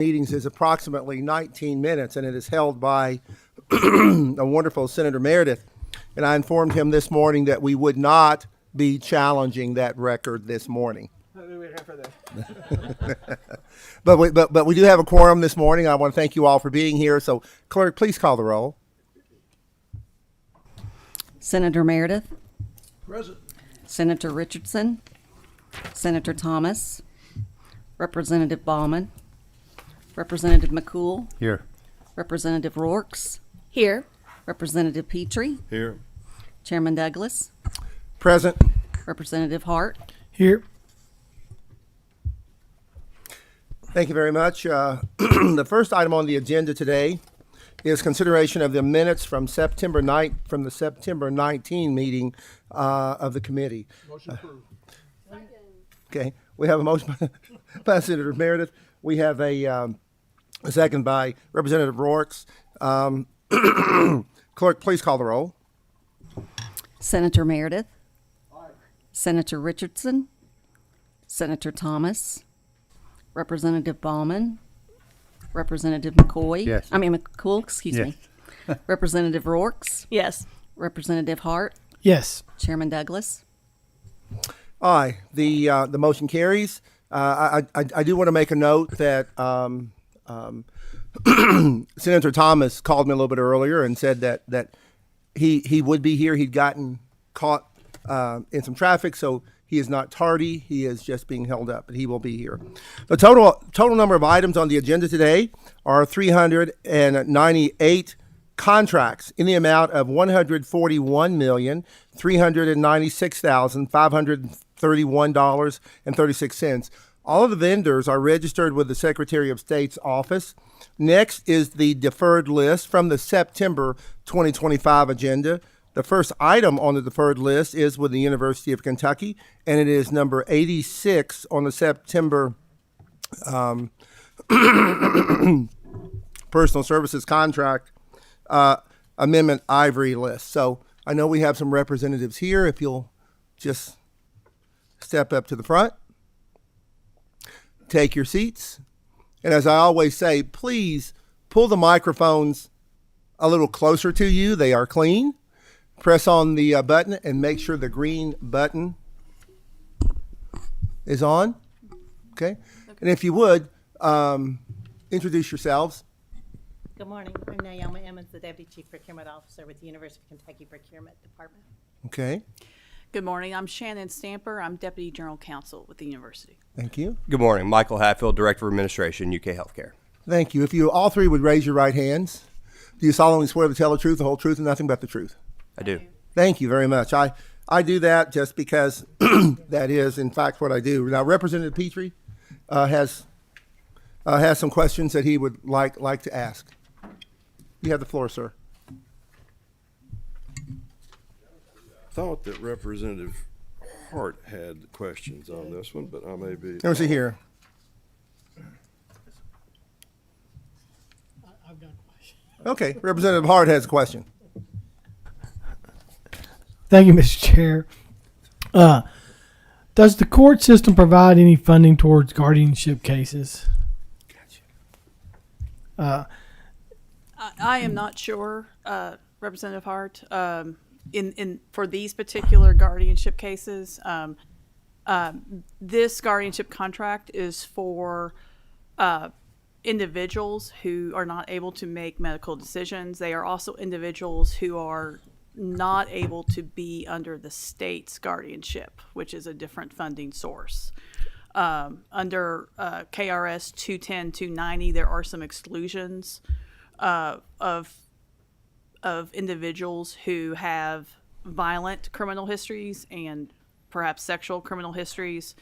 meetings is approximately 19 minutes, and it is held by a wonderful Senator Meredith. And I informed him this morning that we would not be challenging that record this morning. But we do have a quorum this morning. I want to thank you all for being here. So, clerk, please call the roll. Senator Meredith, Present. Senator Richardson, Senator Thomas, Representative Bauman, Representative McCool, Here. Representative Rorks, Here. Representative Petrie, Here. Chairman Douglas, Present. Representative Hart. Here. Thank you very much. The first item on the agenda today is consideration of the minutes from the September 19 meeting of the committee. Motion approved. Okay, we have a motion by Senator Meredith. We have a second by Representative Rorks. Clerk, please call the roll. Senator Meredith, Senator Richardson, Senator Thomas, Representative Bauman, Representative McCoy. Yes. McCool, excuse Yes. me. Representative Rorks, Yes. Representative Hart, Yes. Chairman Douglas. Aye, the motion carries. I do want to make a note that Senator Thomas called me a little bit earlier and said that he would be here. He'd gotten caught in some traffic, so he is not tardy. He is just being held up, but he will be here. The total number of items on the agenda today are 398 contracts in the amount of $141,396,531.36. All of the vendors are registered with the Secretary of State's office. Next is the deferred list from the September 2025 agenda. The first item on the deferred list is with the University of Kentucky, and it is number 86 on the September personal services contract amendment Ivory list. So I know we have some representatives here. If you'll just step up to the front, take your seats. And as I always say, please pull the microphones a little closer to you. They are clean. Press on the button and make sure the green button is on. Okay? And if you would, introduce yourselves. Good morning. I'm Naomi Emmons, the Deputy Chief Procurement Officer with the University of Kentucky Procurement Department. Okay, Good morning. I'm Shannon Stamper. I'm Deputy General Counsel with the university. thank you. Good morning. Michael Hatfield, Director of Administration, UK Healthcare. Thank you. If you all three would raise your right hands. Do you solemnly swear to tell the truth, the whole truth, and nothing but the truth? I do. Thank you very much. I do that just because that is, in fact, what I do. Now, Representative Petrie has some questions that he would like to ask. You have the floor, sir. Thought that Representative Hart had questions on this one, but I may be. Let me see here. I've got a question. Okay, Representative Hart has a question. Thank you, Mr. Chair. Does the court system provide any funding towards guardianship cases? I am not sure, Representative Hart. In for these particular guardianship cases, this guardianship contract is for individuals who are not able to make medical decisions. They are also individuals who are not able to be under the state's guardianship, which is a different funding source. Under KRS 210-290, there are some exclusions of individuals who have violent criminal histories and perhaps sexual criminal histories.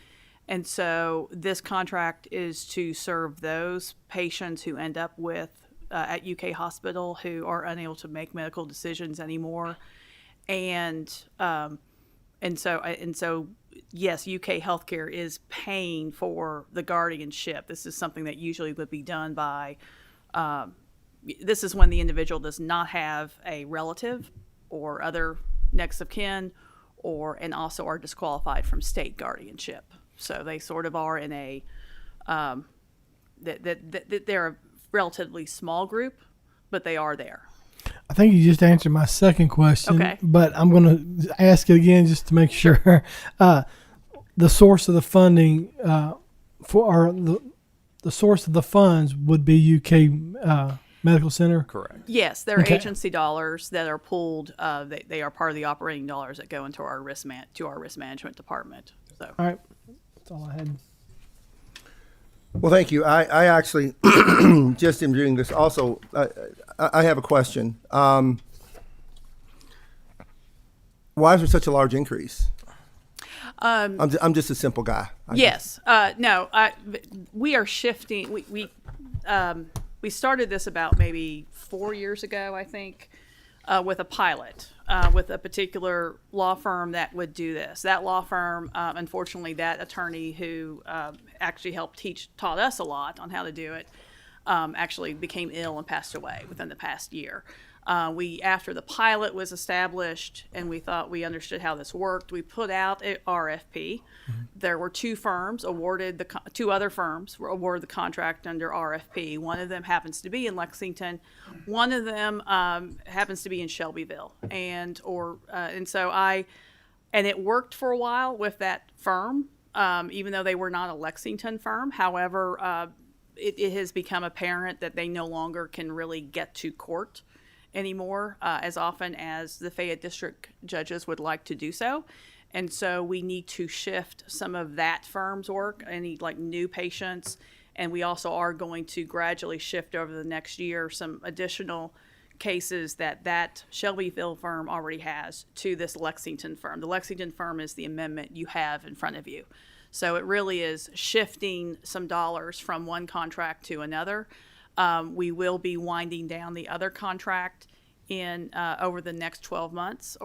And so this contract is to serve those patients who end up with at UK Hospital who are unable to make medical decisions anymore. And so yes, UK Healthcare is paying for the guardianship. This is something that usually would be done by this is when the individual does not have a relative or other next of kin, and also are disqualified from state guardianship. So they sort of are in a that they're a relatively small group, but they are there. I think you just answered my second question. Okay. But I'm going to ask it again just to make sure. The source of the funding the source of the funds would be UK Medical Center. Correct. Yes, they're Okay. agency dollars that are pulled. They are part of the operating dollars that go into our risk management department. So All right. That's all I had. Well, thank you. I actually just am doing this also. I have a question. Why is there such a large increase? I'm just a simple guy. yes, no, we are shifting. We started this about maybe 4 years ago, I think, with a pilot with a particular law firm that would do this. That law firm, unfortunately, that attorney who actually taught us a lot on how to do it, actually became ill and passed away within the past year. After the pilot was established and we thought we understood how this worked, we put out a RFP. There were two other firms were awarded the contract under RFP. One of them happens to be in Lexington. One of them happens to be in Shelbyville. And it worked for a while with that firm, even though they were not a Lexington firm. However, it has become apparent that they no longer can really get to court anymore as often as the Fayette District judges would like to do so. And so we need to shift some of that firm's work, any like new patients. And we also are going to gradually shift over the next year some additional cases that Shelbyville firm already has to this Lexington firm. The Lexington firm is the amendment you have in front of you. So it really is shifting some dollars from one contract to another. We will be winding down the other contract in over the next 12 months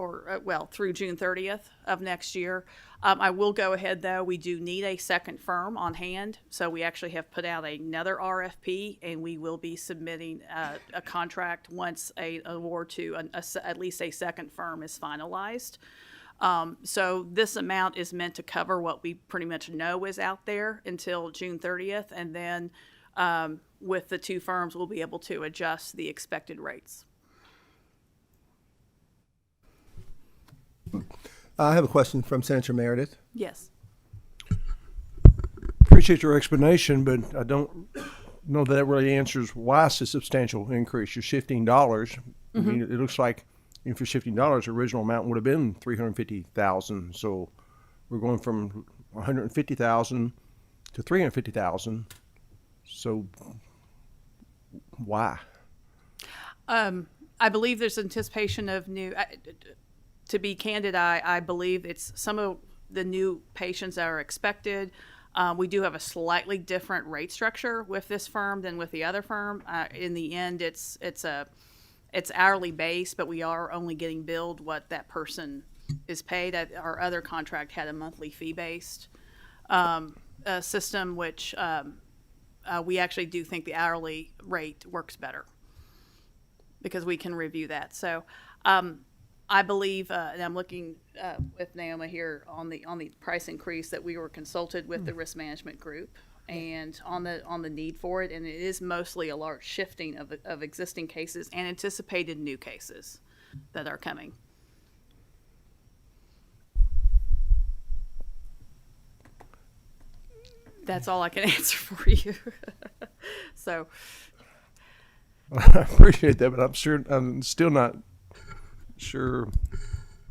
through June 30th of next year. I will go ahead, though. We do need a second firm on hand. So we actually have put out another RFP, and we will be submitting a contract once an award to at least a second firm is finalized. So this amount is meant to cover what we pretty much know is out there until June 30th. And then with the two firms, we'll be able to adjust the expected rates. I have a question from Senator Meredith. Yes. Appreciate your explanation, but I don't know that really answers why it's a substantial increase. You're shifting dollars. I mean, it looks like if you're shifting dollars, the original amount would have been $350,000. So we're going from $150,000 to $350,000. So why? I believe there's anticipation of new. To be candid, I believe it's some of the new patients that are expected. We do have a slightly different rate structure with this firm than with the other firm. In the end, it's hourly based, but we are only getting billed what that person is paid. Our other contract had a monthly fee based system, which we actually do think the hourly rate works better because we can review that. So I believe, and I'm looking with Naomi here on the price increase, that we were consulted with the risk management group and on the need for it, and it is mostly a large shifting of existing cases and anticipated new cases that are coming. That's all I can answer for you. So I appreciate that, but I'm still not sure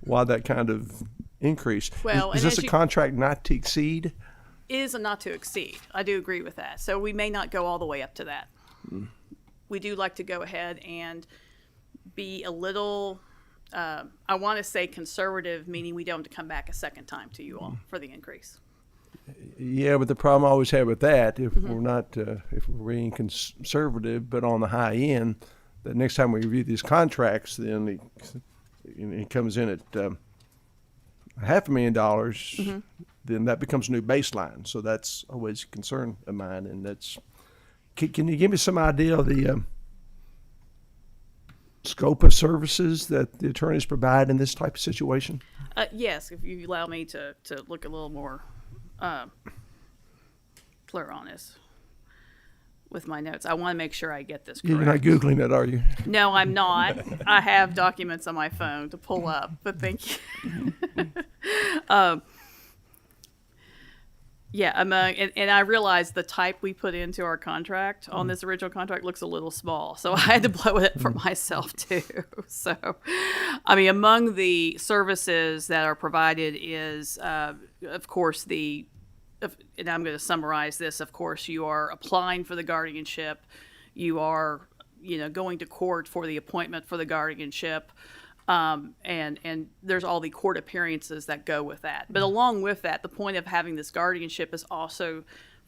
why that kind of increase. Well, is and this as a you- contract not to exceed? is a not to exceed. I do agree with that. So we may not go all the way up to that. We do like to go ahead and be a little, I want to say conservative, meaning we don't have to come back a second time to you all for the increase. Yeah, but the problem I always have with that, if we're not, if we're being conservative, but on the high end, that next time we review these contracts, then it comes in at $500,000, then that becomes a new baseline. So that's always a concern of mine. And that's, can you give me some idea of the scope of services that the attorneys provide in this type of situation? Yes, if you allow me to look a little more clear on this. with my notes. I want to make sure I get this You're correct. not Googling it, are you? No, I'm not. I have documents on my phone to pull up, but thank you. Yeah, and I realized the type we put into our contract on this original contract looks a little small, so I had to blow it for myself too. So, I mean, among the services that are provided is, of course, and I'm going to summarize this. Of course, you are applying for the guardianship, you are, going to court for the appointment for the guardianship. And there's all the court appearances that go with that. But along with that, the point of having this guardianship is also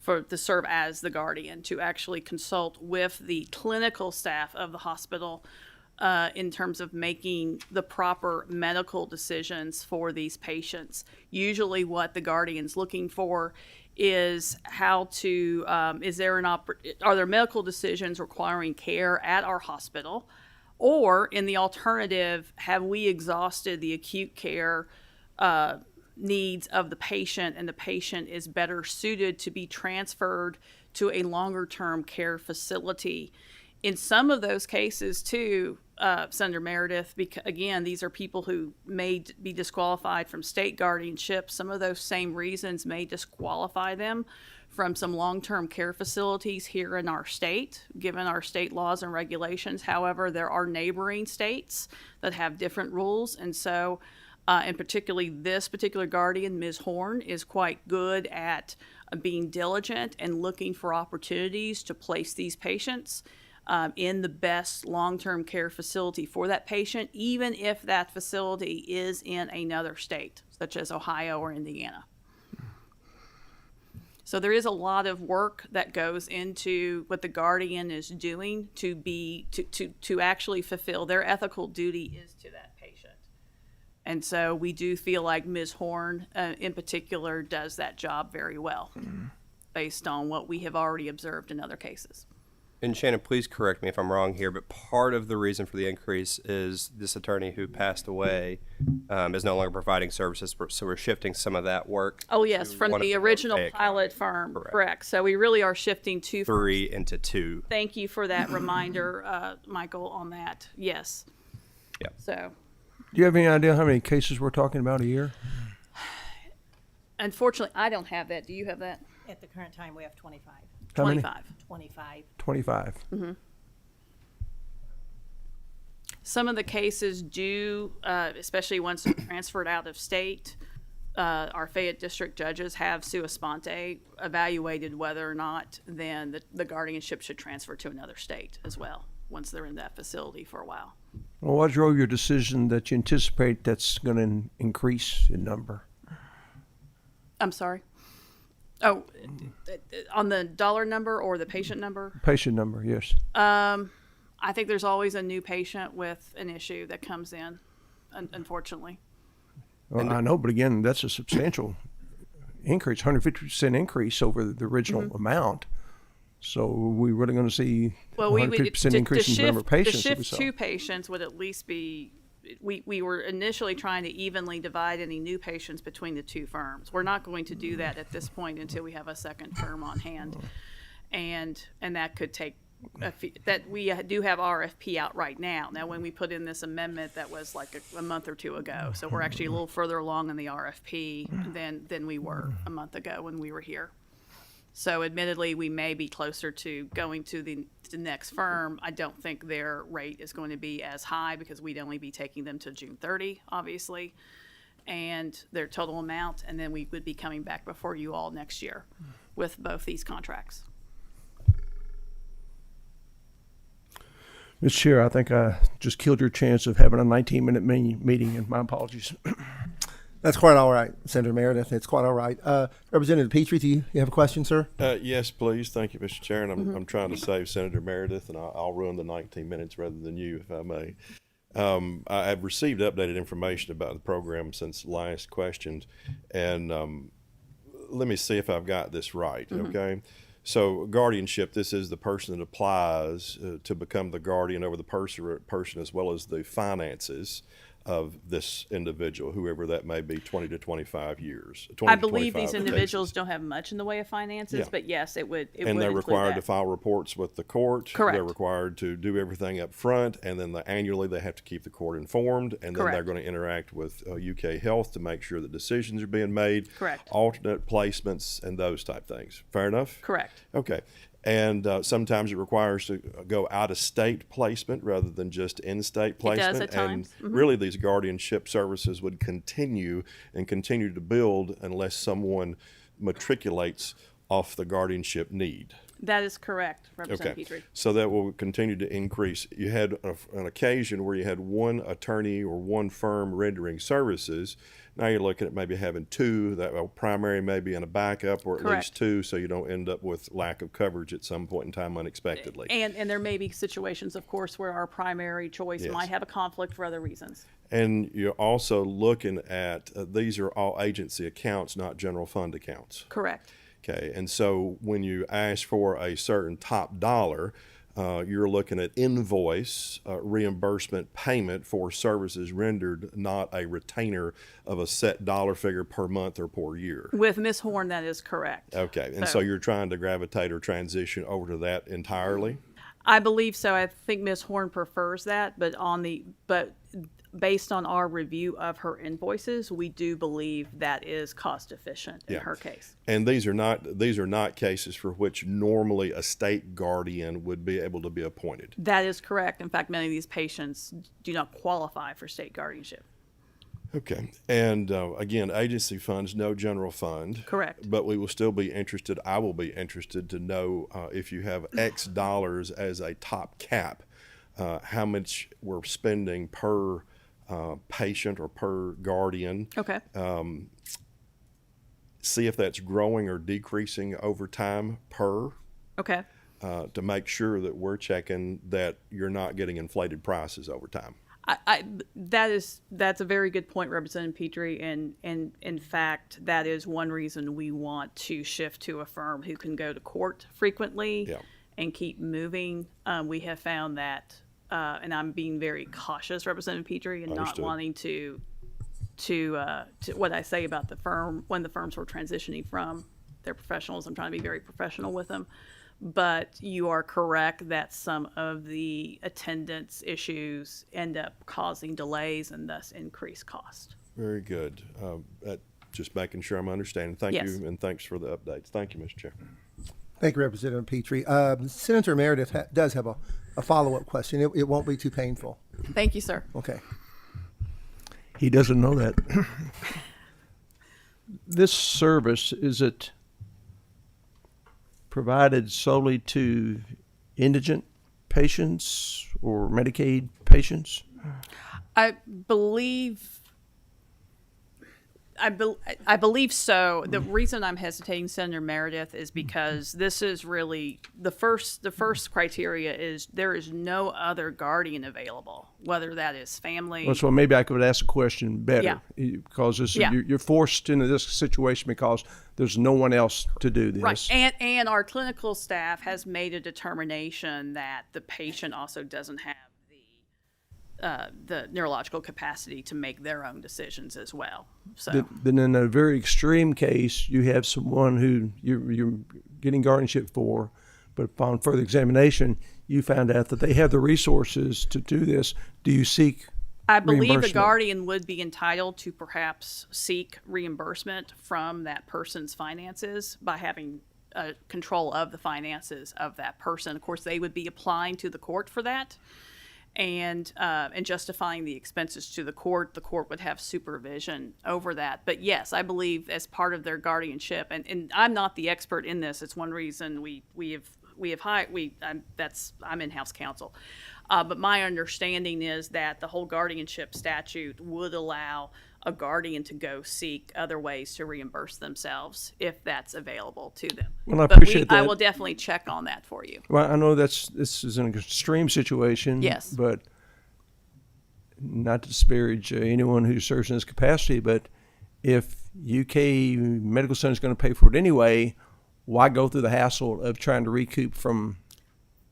to serve as the guardian, to actually consult with the clinical staff of the hospital in terms of making the proper medical decisions for these patients. Usually what the guardian's looking for is how to, are there medical decisions requiring care at our hospital? Or in the alternative, have we exhausted the acute care needs of the patient, and the patient is better suited to be transferred to a longer-term care facility? In some of those cases, too, Senator Meredith, because, again, these are people who may be disqualified from state guardianship. Some of those same reasons may disqualify them from some long-term care facilities here in our state, given our state laws and regulations. However, there are neighboring states that have different rules. And so, and particularly this particular guardian, Ms. Horn, is quite good at being diligent and looking for opportunities to place these patients in the best long-term care facility for that patient, even if that facility is in another state, such as Ohio or Indiana. So there is a lot of work that goes into what the guardian is doing to actually fulfill their ethical duty is to that patient. And so we do feel like Ms. Horn in particular does that job very well based on what we have already observed in other cases. And Shannon, please correct me if I'm wrong here, but part of the reason for the increase is this attorney who passed away is no longer providing services, so we're shifting some of that work. Oh, yes, to from one of the the original Mosaic pilot firm, Correct. correct. So we really are shifting 3 into 2. Thank you for that reminder, Michael, on that. Yes. Yeah. So, Do you have any idea how many cases we're talking about a year? unfortunately, I don't have that. Do you have that? At the current time, we have 25. How many? 25. 25. 25. Some of the cases do, especially once they're transferred out of state, our Fayette District judges have sua sponte evaluated whether or not then the guardianship should transfer to another state as well, once they're in that facility for a while. Well, what drove your decision that you anticipate that's going to increase in number? I'm sorry? Oh, on the dollar number or the patient number? Patient number, yes. I think there's always a new patient with an issue that comes in, unfortunately. Well, I know, but again, that's a substantial increase, 150% increase over the original amount. So we're really going to see 150% increase in the number of patients the that we shift saw. to patients would at least be, we were initially trying to evenly divide any new patients between the two firms. We're not going to do that at this point until we have a second firm on hand. And that could take, that we do have RFP out right now. Now, when we put in this amendment, that was like a month or two ago. So we're actually a little further along in the RFP than we were a month ago when we were here. So admittedly, we may be closer to going to the next firm. I don't think their rate is going to be as high because we'd only be taking them to June 30, obviously, and their total amount. And then we would be coming back before you all next year with both these contracts. Mr. Chair, I think I just killed your chance of having a 19-minute meeting, and my apologies. That's quite all right, Senator Meredith. It's quite all right. Representative Petrie, do you have a question, sir? Yes, please. Thank you, Mr. Chair. And I'm trying to save Senator Meredith, and I'll run the 19 minutes rather than you, if I may. I have received updated information about the program since last questions, and let me see if I've got this right, okay? So guardianship, this is the person that applies to become the guardian over the person as well as the finances of this individual, whoever that may be, 20 to 25 years. 20 I to believe 25 these individuals don't have much in the way of finances, Yeah. but yes, it would. It And would they're include required that. to file reports with the court. Correct. They're required to do everything up front, and then annually they have to keep the court informed, and then they're Correct. going to interact with UK Health to make sure that decisions are being made. Correct. Alternate placements and those type things. Fair enough? Correct. Okay. And sometimes it requires to go out of state placement rather than just in state placement. at times. And really, these guardianship services would continue to build unless someone matriculates off the guardianship need. That is correct, Representative Okay. Petrie. So that will continue to increase. You had an occasion where you had one attorney or one firm rendering services. Now you're looking at maybe having two, that a primary maybe and a backup, or at Correct. least two, so you don't end up with lack of coverage at some point in time unexpectedly. And there may be situations, of course, where our primary choice Yes. might have a conflict for other reasons. And you're also looking at, these are all agency accounts, not general fund accounts. Correct. Okay, and so when you ask for a certain top dollar, you're looking at invoice reimbursement payment for services rendered, not a retainer of a set dollar figure per month or per year. With Ms. Horn, that is correct. Okay, and so you're trying to gravitate or transition over to that entirely? I believe so. I think Ms. Horn prefers that, but based on our review of her invoices, we do believe that is cost efficient in Yeah. her case. And these are not cases for which normally a state guardian would be able to be appointed. That is correct. In fact, many of these patients do not qualify for state guardianship. Okay, and again, agency funds, no general fund. Correct. But we will still be interested, I will be interested to know if you have X dollars as a top cap, how much we're spending per patient or per guardian. Okay. See if that's growing or decreasing over time per, Okay. to make sure that we're checking that you're not getting inflated prices over time. That's a very good point, Representative Petrie, and in fact, that is one reason we want to shift to a firm who can go to court frequently Yeah. and keep moving. We have found that, and I'm being very cautious, Representative Petrie, and not Understood. wanting to what I say about the firm when the firms were transitioning from their professionals. I'm trying to be very professional with them. But you are correct that some of the attendance issues end up causing delays and thus increased cost. Very good. Just making sure I'm understanding. Thank Yes. you, and thanks for the updates. Thank you, Mr. Chair. Thank you, Representative Petrie. Senator Meredith does have a follow-up question. It won't be too painful. Thank you, sir. Okay. He doesn't know that. This service, is it provided solely to indigent patients or Medicaid patients? I believe so. The reason I'm hesitating, Senator Meredith, is because this is really the first criteria is there is no other guardian available, whether that is family. Well, so maybe I could ask a question better. Yeah. Because this, Yeah. you're forced into this situation because there's no one else to do this. Right, and our clinical staff has made a determination that the patient also doesn't have the neurological capacity to make their own decisions as well. So Then in a very extreme case, you have someone who you're getting guardianship for, but upon further examination, you found out that they have the resources to do this. Do you seek I believe the reimbursement? guardian would be entitled to perhaps seek reimbursement from that person's finances by having control of the finances of that person. Of course, they would be applying to the court for that. And justifying the expenses to the court would have supervision over that. But yes, I believe as part of their guardianship, and I'm not the expert in this. It's one reason I'm in-house counsel. But my understanding is that the whole guardianship statute would allow a guardian to go seek other ways to reimburse themselves if that's available to them. Well, I But appreciate I that. will definitely check on that for you. Well, I know this is an extreme situation. Yes. But not to disparage anyone who serves in this capacity, but if UK Medical Center is going to pay for it anyway, why go through the hassle of trying to recoup from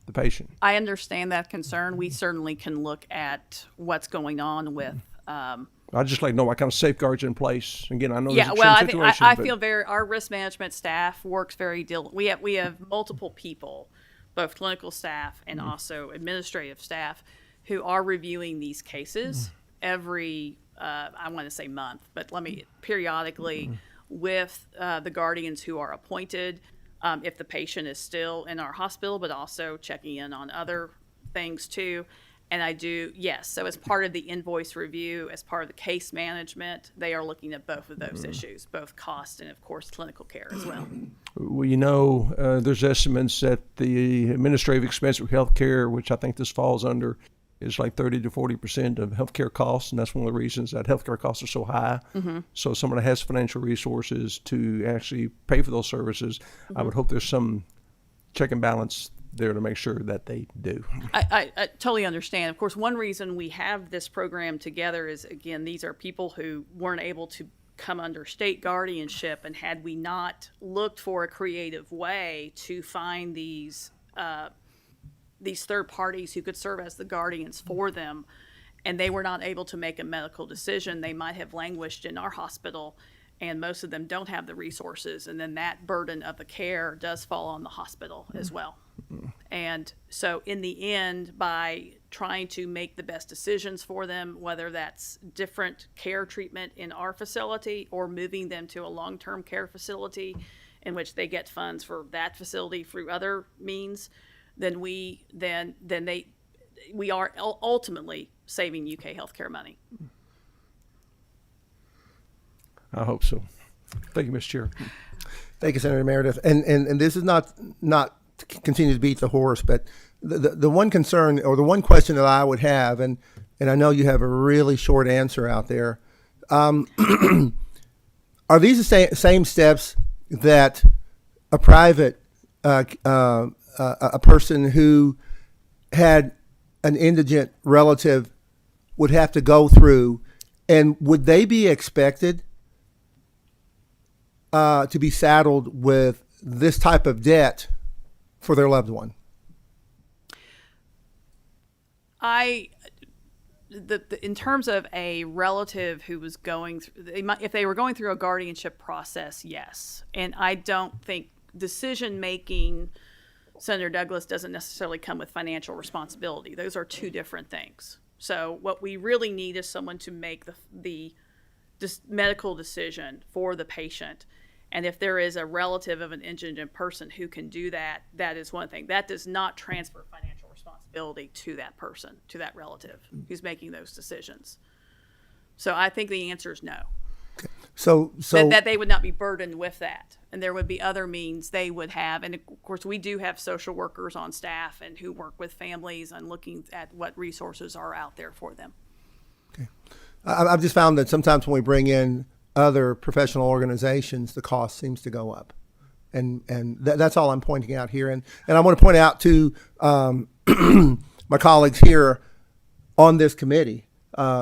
the patient? I understand that concern. We certainly can look at what's going on with I'd just like to know what kind of safeguards in place. Again, I know Yeah, there's well, extreme I situations, but feel our risk management staff works very we have multiple people, both clinical staff and also administrative staff, who are reviewing these cases every I want to say month, but periodically with the guardians who are appointed, if the patient is still in our hospital, but also checking in on other things too. And I do, yes. So as part of the invoice review, as part of the case management, they are looking at both of those issues, both cost and, of course, clinical care as well. well, there's estimates that the administrative expense of healthcare, which I think this falls under, is like 30 to 40% of healthcare costs, and that's one of the reasons that healthcare costs are so high. So someone that has financial resources to actually pay for those services, I would hope there's some check and balance there to make sure that they do. I totally understand. Of course, one reason we have this program together is, again, these are people who weren't able to come under state guardianship, and had we not looked for a creative way to find these third parties who could serve as the guardians for them, and they were not able to make a medical decision, they might have languished in our hospital, and most of them don't have the resources, and then that burden of the care does fall on the hospital as well. And so in the end, by trying to make the best decisions for them, whether that's different care treatment in our facility or moving them to a long-term care facility in which they get funds for that facility through other means, then we are ultimately saving UK healthcare money. I hope so. Thank you, Mr. Chair. Thank you, Senator Meredith. And this is not to continue to beat the horse, but the one concern or the one question that I would have, and I know you have a really short answer out there, are these the same steps that a private a person who had an indigent relative would have to go through, and would they be expected to be saddled with this type of debt for their loved one? In terms of a relative who was going through, if they were going through a guardianship process, yes. And I don't think decision making, Senator Douglas, doesn't necessarily come with financial responsibility. Those are two different things. So what we really need is someone to make the medical decision for the patient. And if there is a relative of an indigent person who can do that, that is one thing. That does not transfer financial responsibility to that person, to that relative who's making those decisions. So I think the answer is no. So that they would not be burdened with that, and there would be other means they would have. And of course, we do have social workers on staff and who work with families on looking at what resources are out there for them. Okay, I've just found that sometimes when we bring in other professional organizations, the cost seems to go up, and that's all I'm pointing out here. And I want to point out to my colleagues here on this committee.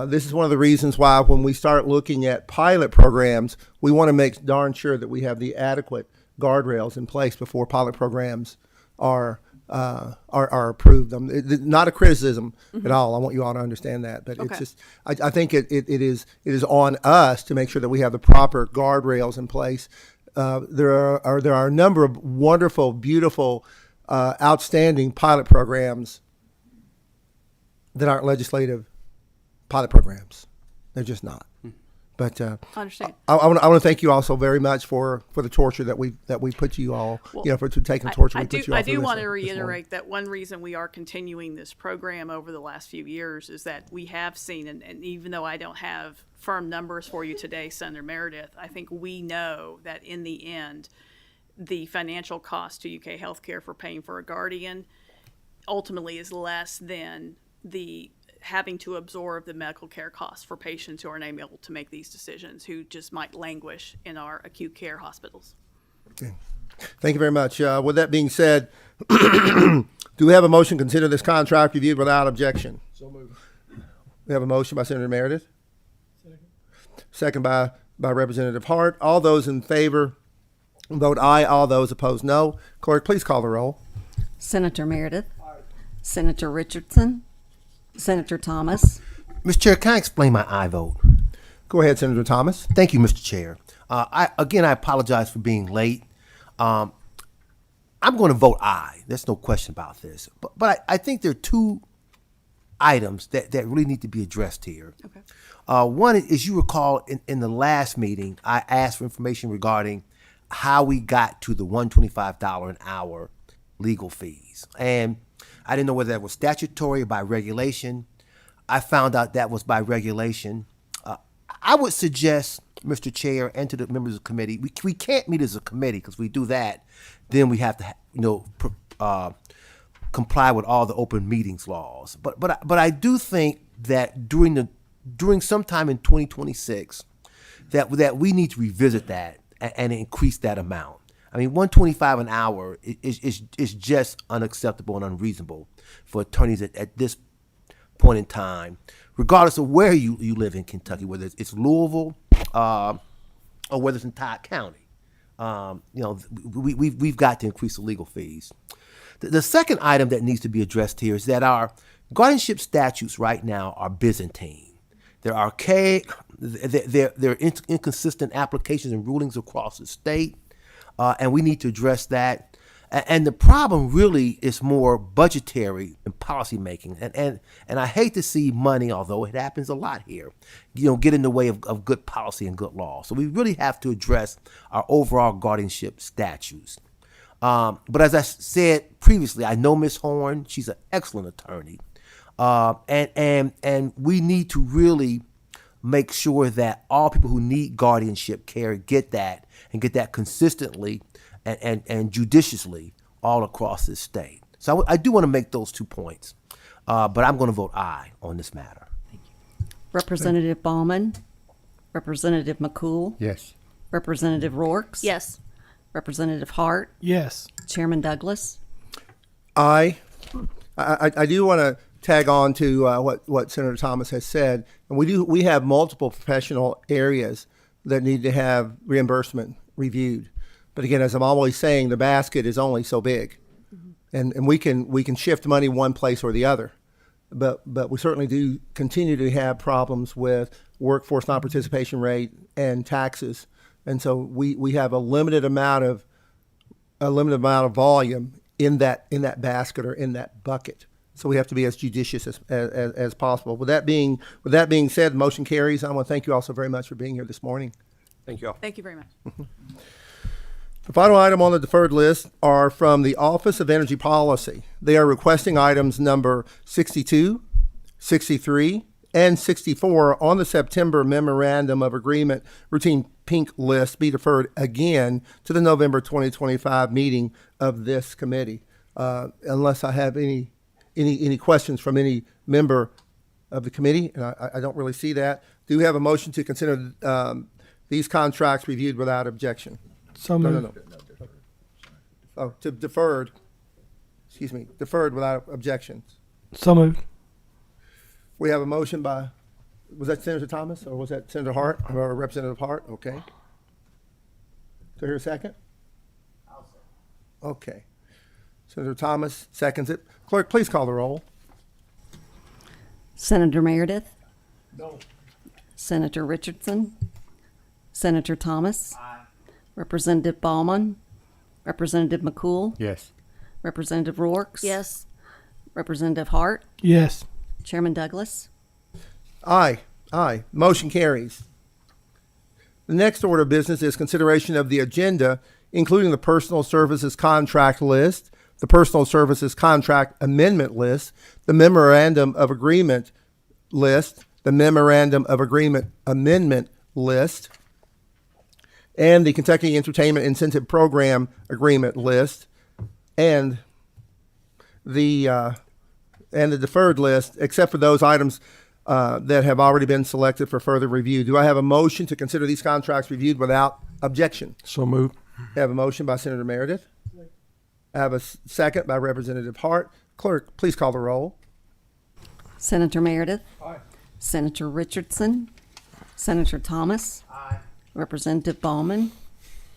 This is one of the reasons why when we start looking at pilot programs, we want to make darn sure that we have the adequate guardrails in place before pilot programs are approved. Not a criticism at all. I want you all to understand that, but it's just I think it is on us to make sure that we have the proper guardrails in place. There are a number of wonderful, beautiful, outstanding pilot programs that aren't legislative pilot programs. They're just not. But I understand. I want to thank you also very much for the torture that we put you all, for taking the torture we put you all I through do this- want to this morning. reiterate that one reason we are continuing this program over the last few years is that we have seen, and even though I don't have firm numbers for you today, Senator Meredith, I think we know that in the end, the financial cost to UK healthcare for paying for a guardian ultimately is less than the having to absorb the medical care costs for patients who are unable to make these decisions, who just might languish in our acute care hospitals. Okay. Thank you very much. With that being said, do we have a motion to consider this contract reviewed without objection? So moved. We have a motion by Senator Meredith. Second by Representative Hart. All those in favor vote aye. All those opposed, no. Clerk, please call the roll. Senator Meredith. Senator Richardson. Senator Thomas. Mr. Chair, can I explain my aye vote? Go ahead, Senator Thomas. Thank you, Mr. Chair. I apologize for being late. I'm going to vote aye. There's no question about this. But I think there are two items that really need to be addressed here. Okay. One is, you recall in the last meeting, I asked for information regarding how we got to the $125 an hour legal fees. And I didn't know whether that was statutory or by regulation. I found out that was by regulation. I would suggest, Mr. Chair, and to the members of the committee, we can't meet as a committee, because we do that, then we have to, comply with all the open meetings laws. But I do think that during sometime in 2026, that we need to revisit that and increase that amount. I mean, $125 an hour is just unacceptable and unreasonable for attorneys at this point in time, regardless of where you live in Kentucky, whether it's Louisville or whether it's in Todd County. We've got to increase the legal fees. The second item that needs to be addressed here is that our guardianship statutes right now are Byzantine. They're archaic, they're inconsistent applications and rulings across the state, and we need to address that. And the problem really is more budgetary and policy making. And I hate to see money, although it happens a lot here, get in the way of good policy and good law. So we really have to address our overall guardianship statutes. But as I said previously, I know Ms. Horn. She's an excellent attorney. And we need to really make sure that all people who need guardianship care get that, and get that consistently and judiciously all across this state. So I do want to make those 2 points, but I'm going to vote aye on this matter. Representative Bauman, Representative McCool, Yes. Representative Rourke, Yes. Representative Hart, Yes. Chairman Douglas. I do want to tag on to what Senator Thomas has said, and we have multiple professional areas that need to have reimbursement reviewed. But again, as I'm always saying, the basket is only so big, and we can shift money one place or the other. But we certainly do continue to have problems with workforce non-participation rate and taxes, and so we have a limited amount of volume in that basket or in that bucket. So we have to be as judicious as possible. With that being said, the motion carries. I want to thank you all so very much for being here this morning. Thank you all. Thank you very much. The final item on the deferred list are from the Office of Energy Policy. They are requesting items number 62, 63, and 64 on the September Memorandum of Agreement routine pink list be deferred again to the November 2025 meeting of this committee. Unless I have any questions from any member of the committee, and I don't really see that. Do we have a motion to consider these contracts reviewed without objection? So moved. No. Oh, to deferred. Excuse me, deferred without objections. So moved. We have a motion by, was that Senator Thomas or was that Senator Hart or Representative Hart? Okay. Do I hear a second? Okay. Senator Thomas seconds it. Clerk, please call the roll. Senator Meredith. No. Senator Richardson. Senator Thomas. Aye. Representative Bauman. Representative McCool. Yes. Representative Rourke. Yes. Representative Hart. Yes. Chairman Douglas. Aye. Motion carries. The next order of business is consideration of the agenda, including the personal services contract list, the personal services contract amendment list, the memorandum of agreement list, the memorandum of agreement amendment list, and the Kentucky Entertainment Incentive Program agreement list, and the deferred list, except for those items that have already been selected for further review. Do I have a motion to consider these contracts reviewed without objection? So moved. I have a motion by Senator Meredith. I have a second by Representative Hart. Clerk, please call the roll. Senator Meredith. Aye. Senator Richardson. Senator Thomas. Aye. Representative Bauman.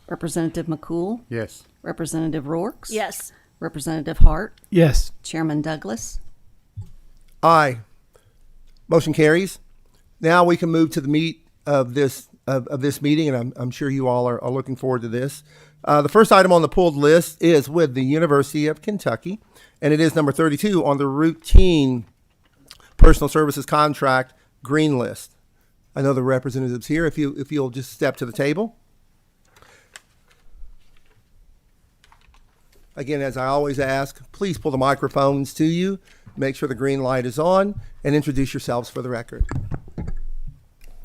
Representative McCool. Yes. Representative Rourke. Yes. Representative Hart. Yes. Chairman Douglas. Aye. Motion carries. Now we can move to the meat of this meeting, and I'm sure you all are looking forward to this. The first item on the pulled list is with the University of Kentucky, and it is number 32 on the routine personal services contract green list. I know the representatives here. If you'll just step to the table. Again, as I always ask, please pull the microphones to you, make sure the green light is on, and introduce yourselves for the record.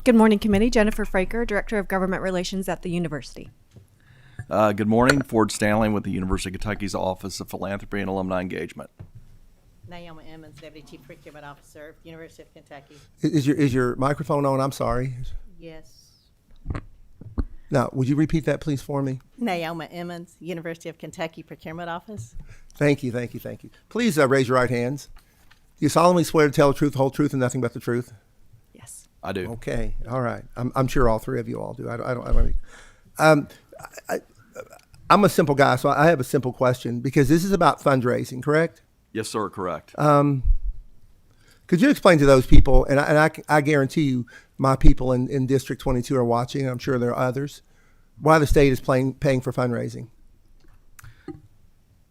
Good morning, committee. Jennifer Fraker, Director of Government Relations at the university. Good morning. Ford Stanley with the University of Kentucky's Office of Philanthropy and Alumni Engagement. Naomi Emmons, Deputy Chief Procurement Officer, University of Kentucky. Is your microphone on? I'm sorry. Yes. Now, would you repeat that, please, for me? Naomi Emmons, University of Kentucky Procurement Office. Thank you. Please raise your right hands. Do you solemnly swear to tell the truth, the whole truth, and nothing but the truth? Yes. I do. Okay. All right. I'm sure all three of you all do. I'm a simple guy, so I have a simple question because this is about fundraising, correct? Yes, sir. Correct. Could you explain to those people, and I guarantee you my people in District 22 are watching, and I'm sure there are others, why the state is paying for fundraising?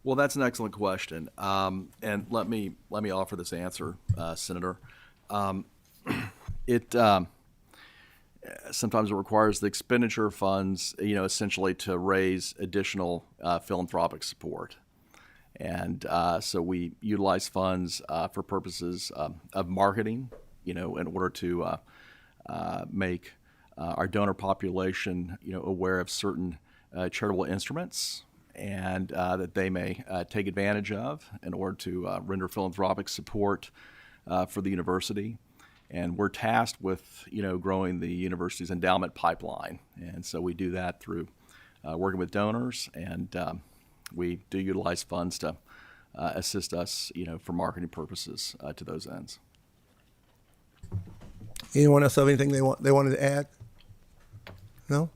Well, that's an excellent question, and let me offer this answer, Senator. It sometimes it requires the expenditure of funds, essentially to raise additional philanthropic support. And so we utilize funds for purposes of marketing, in order to make our donor population, aware of certain charitable instruments and that they may take advantage of in order to render philanthropic support for the university. And we're tasked with, growing the university's endowment pipeline. And so we do that through working with donors, and we do utilize funds to assist us, for marketing purposes to those ends. Anyone else have anything they wanted to add? No.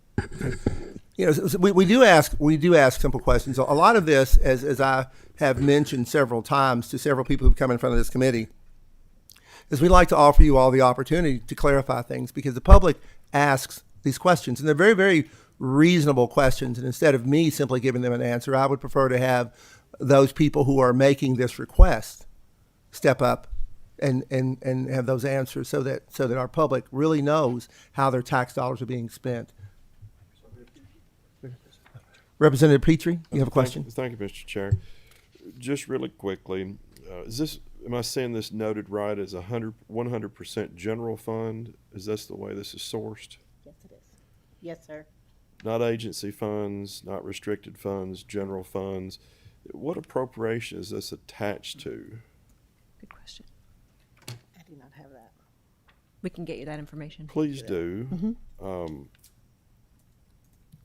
So we do ask simple questions. A lot of this, as I have mentioned several times to several people who've come in front of this committee, is we like to offer you all the opportunity to clarify things because the public asks these questions, and they're very, very reasonable questions. And instead of me simply giving them an answer, I would prefer to have those people who are making this request step up and have those answers so that our public really knows how their tax dollars are being spent. Representative Petrie, you have a question? Thank you, Mr. Chair. Just really quickly, am I saying this noted right as 100% general fund? Is this the way this is sourced? Yes, it is. Yes, sir. Not agency funds, not restricted funds, general funds. What appropriation is this attached to? Good question. I do not have that. We can get you that information. Please do.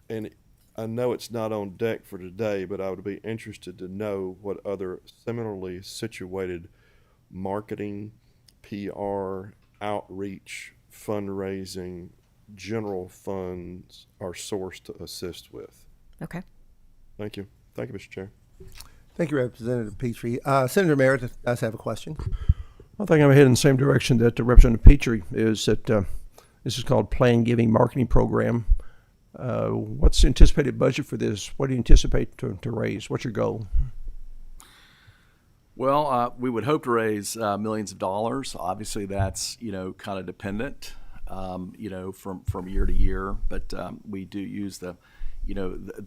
And I know it's not on deck for today, but I would be interested to know what other similarly situated marketing, PR, outreach, fundraising, general funds are sourced to assist with. Okay. Thank you. Thank you, Mr. Chair. Thank you, Representative Petrie. Senator Meredith does have a question. I think I'm heading in the same direction that Representative Petrie is. That this is called Plan Giving Marketing Program. What's the anticipated budget for this? What do you anticipate to raise? What's your goal? Well, we would hope to raise millions of dollars. Obviously, that's kind of dependent, from year to year. But we do use the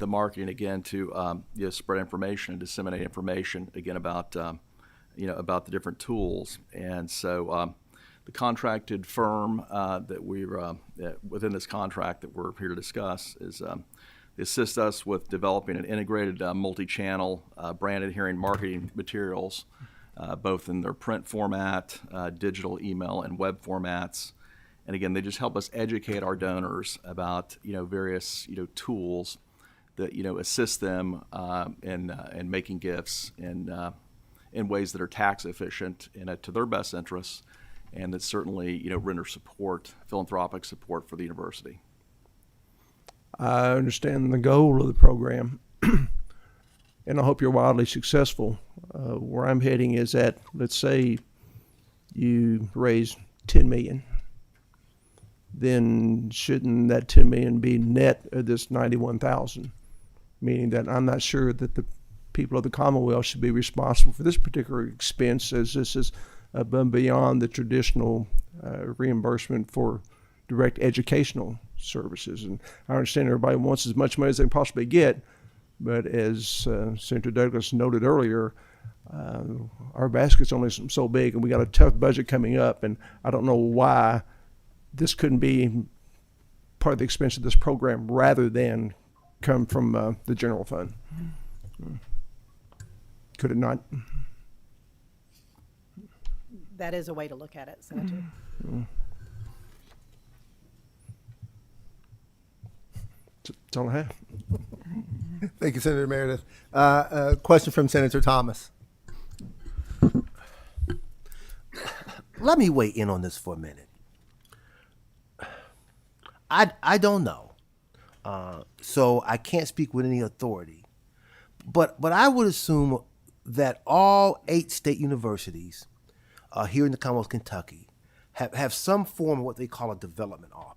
marketing again to spread information and disseminate information again about about the different tools. And so the contracted firm that we're within this contract that we're here to discuss is they assist us with developing an integrated multi-channel branded hearing marketing materials, both in their print format, digital, email, and web formats. And again, they just help us educate our donors about various tools that assist them in making gifts in ways that are tax efficient and to their best interests, and that certainly render philanthropic support for the university. I understand the goal of the program, and I hope you're wildly successful. Where I'm heading is that, let's say you raise $10 million, then shouldn't that 10 million be net of this 91,000? Meaning that I'm not sure that the people of the Commonwealth should be responsible for this particular expense, as this is above and beyond the traditional reimbursement for direct educational services. And I understand everybody wants as much money as they can possibly get, but as Senator Douglas noted earlier, our basket's only so big, and we got a tough budget coming up, and I don't know why this couldn't be part of the expense of this program rather than come from the general fund. Could it not? That is a way to look at it, Senator. That's all I have. Thank you, Senator Meredith. Question from Senator Thomas. Let me weigh in on this for a minute. I don't know, so I can't speak with any authority. But I would assume that all 8 state universities here in the Commonwealth of Kentucky have some form of what they call a development office,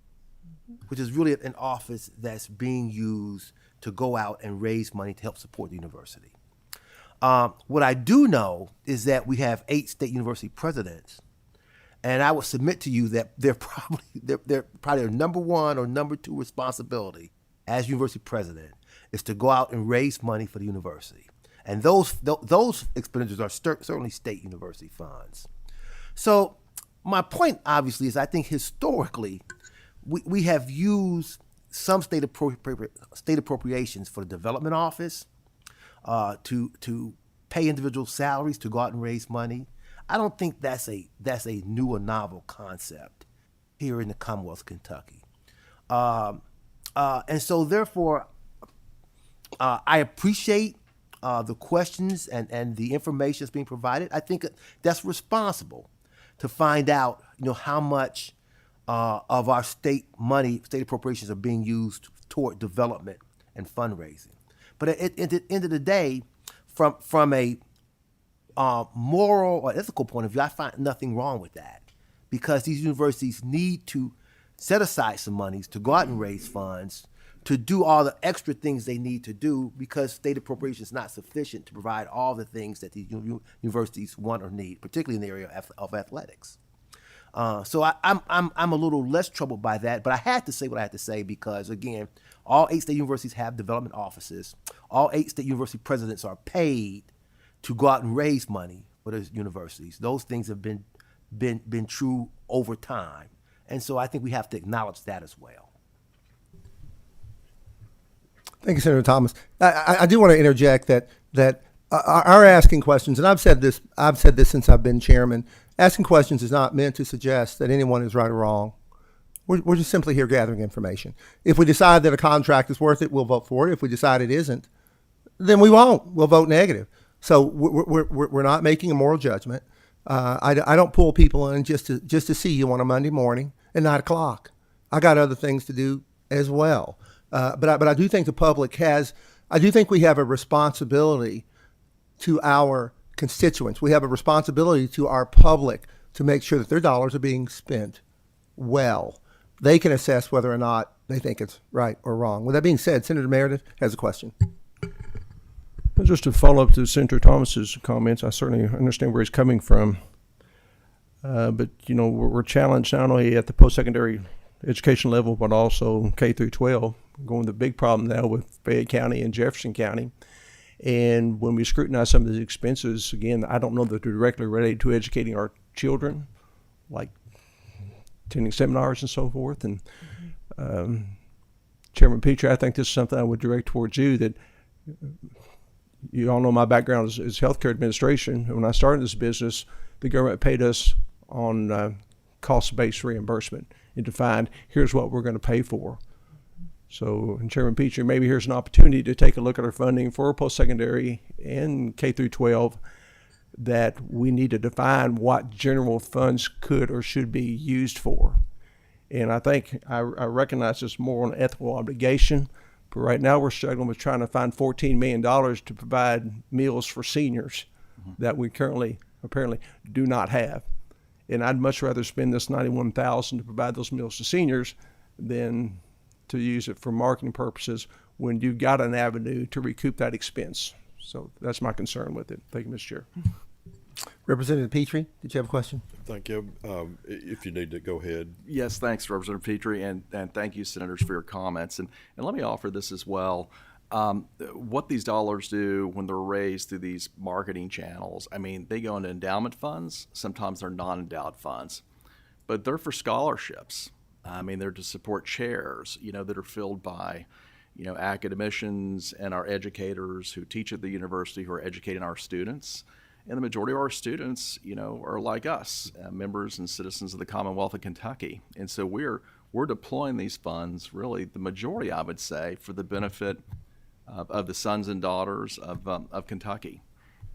which is really an office that's being used to go out and raise money to help support the university. What I do know is that we have 8 state university presidents, and I would submit to you that they're probably their number 1 or number 2 responsibility as university president is to go out and raise money for the university, and those expenditures are certainly state university funds. So my point, obviously, is I think historically we have used some state appropriations for the development office to pay individual salaries to go out and raise money. I don't think that's a new or novel concept here in the Commonwealth of Kentucky. And so therefore, I appreciate the questions and the information that's being provided. I think that's responsible to find out, how much of our state money, state appropriations are being used toward development and fundraising. But at the end of the day, from a moral or ethical point of view, I find nothing wrong with that, because these universities need to set aside some monies to go out and raise funds to do all the extra things they need to do, because state appropriation is not sufficient to provide all the things that these universities want or need, particularly in the area of athletics. So I'm a little less troubled by that, but I had to say what I had to say because, again, all 8 state universities have development offices. All 8 state university presidents are paid to go out and raise money for those universities. Those things have been true over time, and so I think we have to acknowledge that as well. Thank you, Senator Thomas. I do want to interject that our asking questions, and I've said this since I've been chairman, asking questions is not meant to suggest that anyone is right or wrong. We're just simply here gathering information. If we decide that a contract is worth it, we'll vote for it. If we decide it isn't, then we won't. We'll vote negative. So we're not making a moral judgment. I don't pull people in just to see you on a Monday morning at 9 o'clock. I got other things to do as well. But I do think the public I do think we have a responsibility to our constituents. We have a responsibility to our public to make sure that their dollars are being spent well. They can assess whether or not they think it's right or wrong. With that being said, Senator Meredith has a question. Just to follow up to Senator Thomas's comments, I certainly understand where he's coming from. But, we're challenged not only at the post-secondary education level, but also K through 12, going the big problem now with Fayette County and Jefferson County. And when we scrutinize some of these expenses, again, I don't know that they're directly related to educating our children, like attending seminars and so forth. And Chairman Petrie, I think this is something I would direct towards you, that you all know my background is healthcare administration. And when I started this business, the government paid us on cost-based reimbursement and defined, here's what we're going to pay for. So, and Chairman Petrie, maybe here's an opportunity to take a look at our funding for post-secondary and K through 12, that we need to define what general funds could or should be used for. And I think I recognize it's more an ethical obligation, but right now we're struggling with trying to find $14 million to provide meals for seniors that we currently apparently do not have. And I'd much rather spend this $91,000 to provide those meals to seniors than to use it for marketing purposes when you've got an avenue to recoup that expense. So that's my concern with it. Thank you, Mr. Chair. Representative Petrie, did you have a question? Thank you. If you need to, go ahead. Yes, thanks, Representative Petrie, and thank you, Senators, for your comments. And let me offer this as well. What these dollars do when they're raised through these marketing channels, I mean, they go into endowment funds. Sometimes they're non-endowed funds, but they're for scholarships. I mean, they're to support chairs, that are filled by, academicians and our educators who teach at the university who are educating our students. And the majority of our students, are like us, members and citizens of the Commonwealth of Kentucky. And so we're deploying these funds, really, the majority, I would say, for the benefit of the sons and daughters of Kentucky.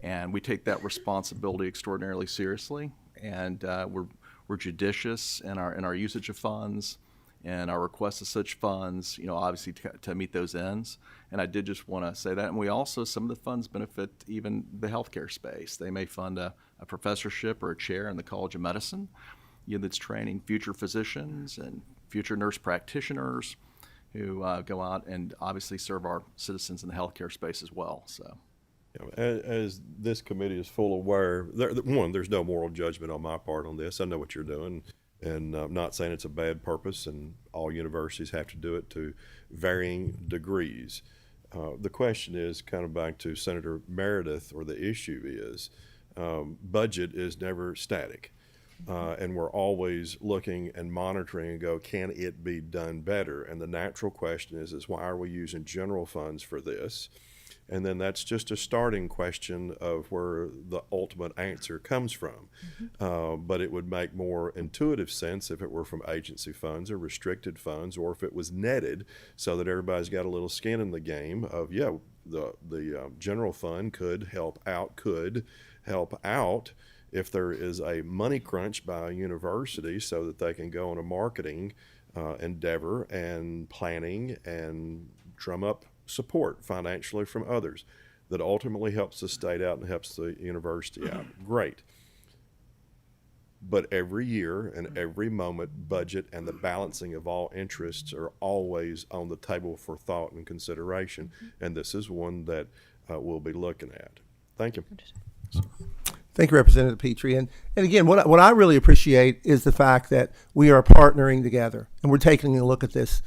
And we take that responsibility extraordinarily seriously. And we're judicious in our usage of funds and our request of such funds, obviously to meet those ends. And I did just want to say that. And we also, some of the funds benefit even the healthcare space. They may fund a professorship or a chair in the College of Medicine, that's training future physicians and future nurse practitioners who go out and obviously serve our citizens in the healthcare space as well. So, as this committee is full aware, there's no moral judgment on my part on this. I know what you're doing. And I'm not saying it's a bad purpose, and all universities have to do it to varying degrees. The question is kind of back to Senator Meredith, or the issue is budget is never static. And we're always looking and monitoring and go, can it be done better? And the natural question is why are we using general funds for this? And then that's just a starting question of where the ultimate answer comes from. But it would make more intuitive sense if it were from agency funds or restricted funds, or if it was netted so that everybody's got a little skin in the game of, the general fund could help out if there is a money crunch by a university so that they can go on a marketing endeavor and planning and drum up support financially from others that ultimately helps the state out and helps the university out. Great. But every year and every moment, budget and the balancing of all interests are always on the table for thought and consideration. And this is one that we'll be looking at. Thank you. Thank you, Representative Petrie. And again, what I really appreciate is the fact that we are partnering together and we're taking a look at this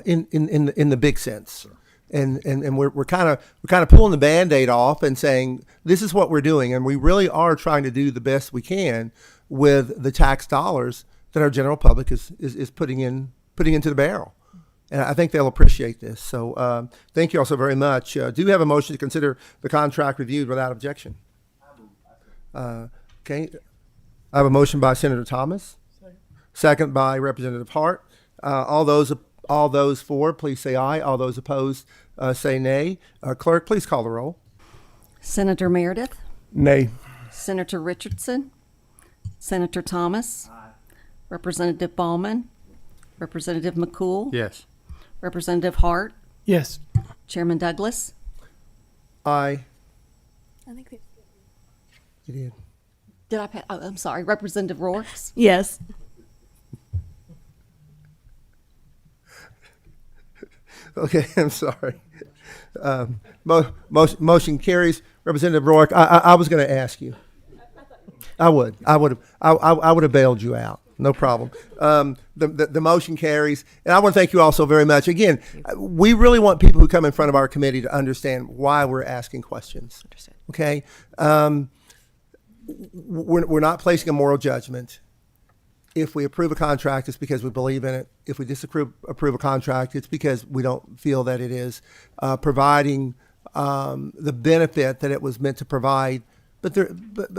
in the big sense. And we're kind of pulling the Band-Aid off and saying this is what we're doing, and we really are trying to do the best we can with the tax dollars that our general public is putting into the barrel. And I think they'll appreciate this. So thank you all so very much. Do you have a motion to consider the contract reviewed without objection? Okay. I have a motion by Senator Thomas. Second by Representative Hart. All those for, please say aye. All those opposed, say nay. Clerk, please call the roll. Senator Meredith, Nay. Senator Richardson, Senator Thomas, Representative Ballman, Representative McCool, Yes. Representative Hart, Yes. Chairman Douglas. Aye. I think we. You did. Did I pass? Oh, I'm sorry. Representative Rourke. Yes. Okay, I'm sorry. Motion carries. Representative Rourke, I was going to ask you. I would have bailed you out. No problem. The motion carries, and I want to thank you all so very much. Again, we really want people who come in front of our committee to understand why we're asking questions. Okay, we're not placing a moral judgment. If we approve a contract, it's because we believe in it. If we disapprove a contract, it's because we don't feel that it is providing the benefit that it was meant to provide. But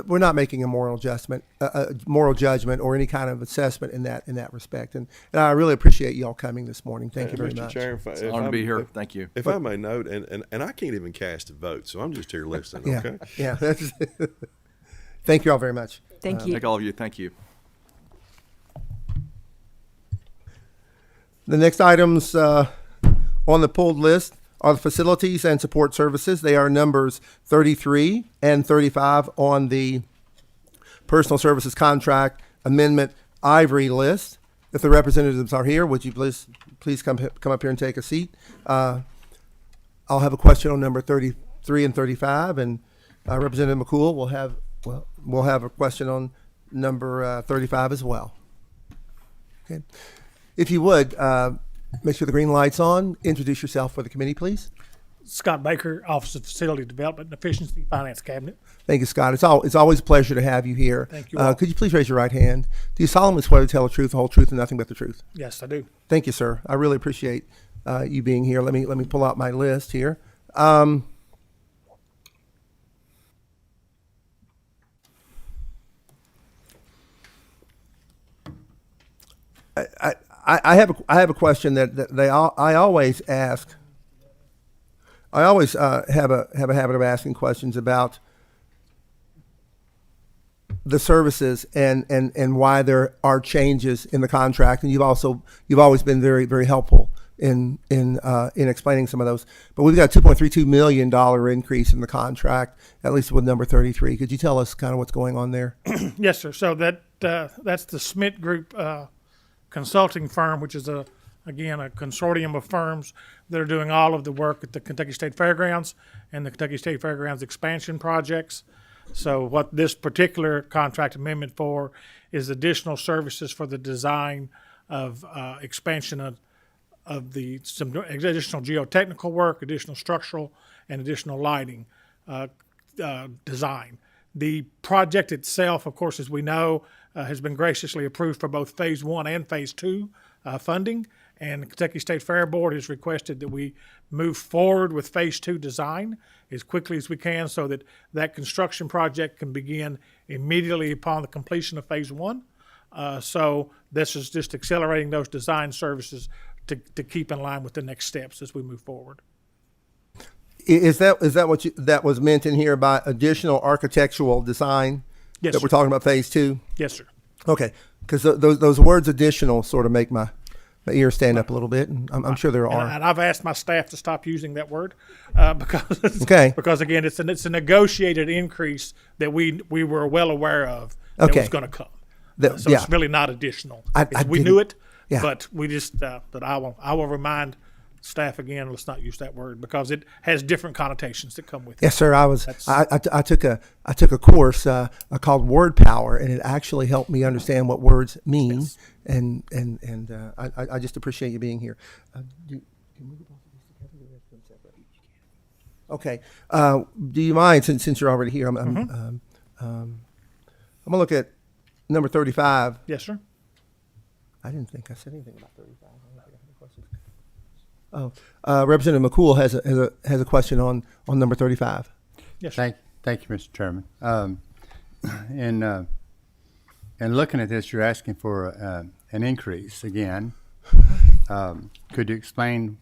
we're not making a moral judgment or any kind of assessment in that respect. And I really appreciate you all coming this morning. Thank you very Mr. much. Chair, It's an honor to be here. Thank you. If I may note, and I can't even cast a vote, so I'm just here listening, okay? Yeah. That's thank you all very much. Thank you. Thank all of you. Thank you. The next items on the pulled list are the facilities and support services. They are numbers 33 and 35 on the personal services contract Amendment Ivory list. If the representatives are here, would you please come up here and take a seat? I'll have a question on number 33 and 35, and Representative McCool will have a question on number 35 as well. Okay. If you would, make sure the green light's on. Introduce yourself for the committee, please. Scott Baker, Office of Facility Development and Efficiency, Finance Cabinet. Thank you, Scott. It's always a pleasure to have you here. Thank you all. Could you please raise your right hand? Do you solemnly swear to tell the truth, the whole truth, and nothing but the truth? Yes, I do. Thank you, sir. I really appreciate you being here. Let me pull out my list here. I have a question that I always ask. I always have a habit of asking questions about the services and why there are changes in the contract, and you've always been very, very helpful in explaining some of those. But we've got a $2.32 million increase in the contract, at least with number 33. Could you tell us kind of what's going on there? Yes, sir. So that's the Smith Group consulting firm, which is again a consortium of firms that are doing all of the work at the Kentucky State Fairgrounds and the Kentucky State Fairgrounds expansion projects. So what this particular contract amendment for is additional services for the design of expansion of some additional geotechnical work, additional structural, and additional lighting design. The project itself, of course, as we know, has been graciously approved for both Phase 1 and Phase 2 funding, and the Kentucky State Fair Board has requested that we move forward with Phase 2 design as quickly as we can so that that construction project can begin immediately upon the completion of Phase 1. So this is just accelerating those design services to keep in line with the next steps as we move forward. Is that what that was meant in here by additional architectural design? Yes, that sir. we're talking about Phase 2? Yes, sir. Okay, because those words "additional" sort of make my ears stand up a little bit, and I'm sure there are. And I've asked my staff to stop using that word because again, it's a negotiated increase that we were well aware of that was going to come. It's really not additional. We knew it, but we just but I will remind staff again, let's not use that word because it has different connotations that come with it. Yes, sir. I took a course called Word Power, and it actually helped me understand what words mean. Yes. And I just appreciate you being here. Okay. Do you mind, since you're already here? I'm gonna look at number 35. Yes, sir. I didn't think I said anything about 35. Oh, Representative McCool has a question on number 35. Yes. Thank you, Mr. Chairman. And looking at this, you're asking for an increase again. Could you explain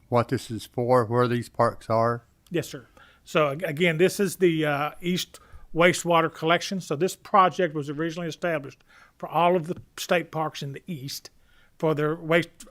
what this is for, where these parks are? Yes, sir. So again, this is the East Wastewater Collection. So this project was originally established for all of the state parks in the East, for their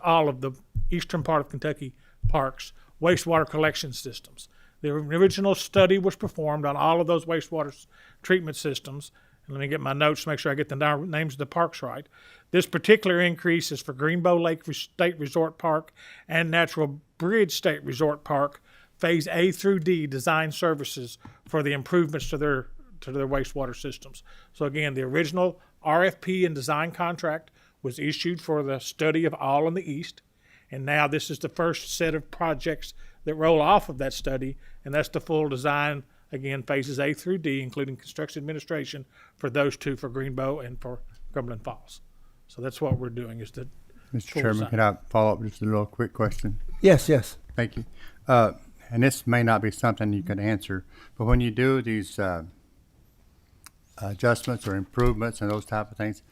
all of the eastern part of Kentucky parks, wastewater collection systems. The original study was performed on all of those wastewater treatment systems. And let me get my notes to make sure I get the names of the parks right. This particular increase is for Greenbow Lake State Resort Park and Natural Bridge State Resort Park, Phase A through D design services for the improvements to their wastewater systems. So again, the original RFP and design contract was issued for the study of all in the East, and now this is the first set of projects that roll off of that study, and that's the full design, again, phases A through D, including construction administration for those two, for Greenbow and for Cumberland Falls. So that's what we're doing is the Mr. Chairman, design. can I follow up with just a little quick question? Yes. Thank you. And this may not be something you can answer, but when you do these adjustments or improvements and those type of things,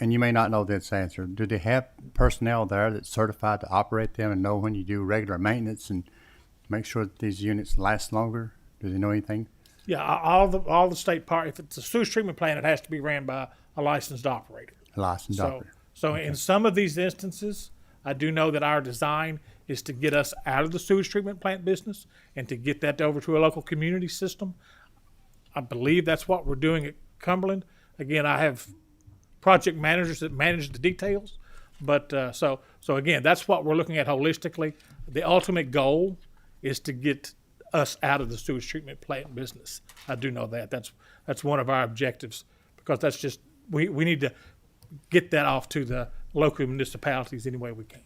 and you may not know this answer, do they have personnel there that's certified to operate them and know when you do regular maintenance and make sure that these units last longer? Do they know anything? Yeah, all the state park. If it's a sewage treatment plant, it has to be ran by a licensed operator. A licensed operator. So okay. In some of these instances, I do know that our design is to get us out of the sewage treatment plant business and to get that over to a local community system. I believe that's what we're doing at Cumberland. Again, I have project managers that manage the details. But so again, that's what we're looking at holistically. The ultimate goal is to get us out of the sewage treatment plant business. I do know that. That's one of our objectives, because that's just we need to get that off to the local municipalities any way we can.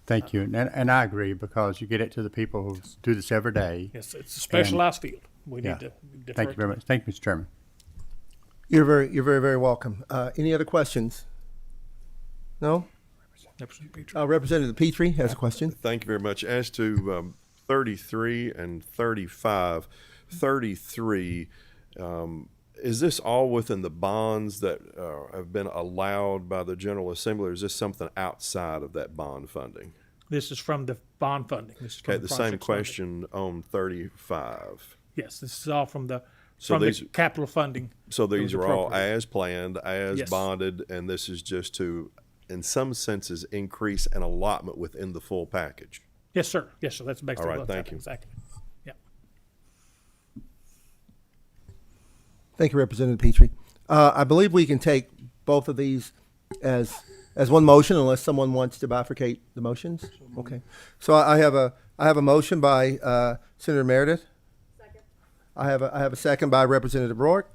Thank you. And I agree, because you get it to the people who do this every day. It's a specialized field. We Yeah. need to defer Thank you very much. Thank you, Mr. Chairman. You're very welcome. Any other questions? No? Representative Petrie has a question. Thank you very much. As to 33 and 35, 33, is this all within the bonds that have been allowed by the General Assembly, or is this something outside of that bond funding? This is from the bond funding. This is from Okay, the same project funding. question on 35. Yes, this is all from the So these- the capital funding. So that these was are all appropriated. as planned, as Yes. bonded, and this is just to, in some senses, increase an allotment within the full package. Yes, sir. Yes, sir. That's basically All right, what's thank happening. you. Exactly. Yeah. Thank you, Representative Petrie. I believe we can take both of these as one motion, unless someone wants to bifurcate the motions. Okay. So I have a motion by Senator Meredith. Second. I have a second by Representative Rourke.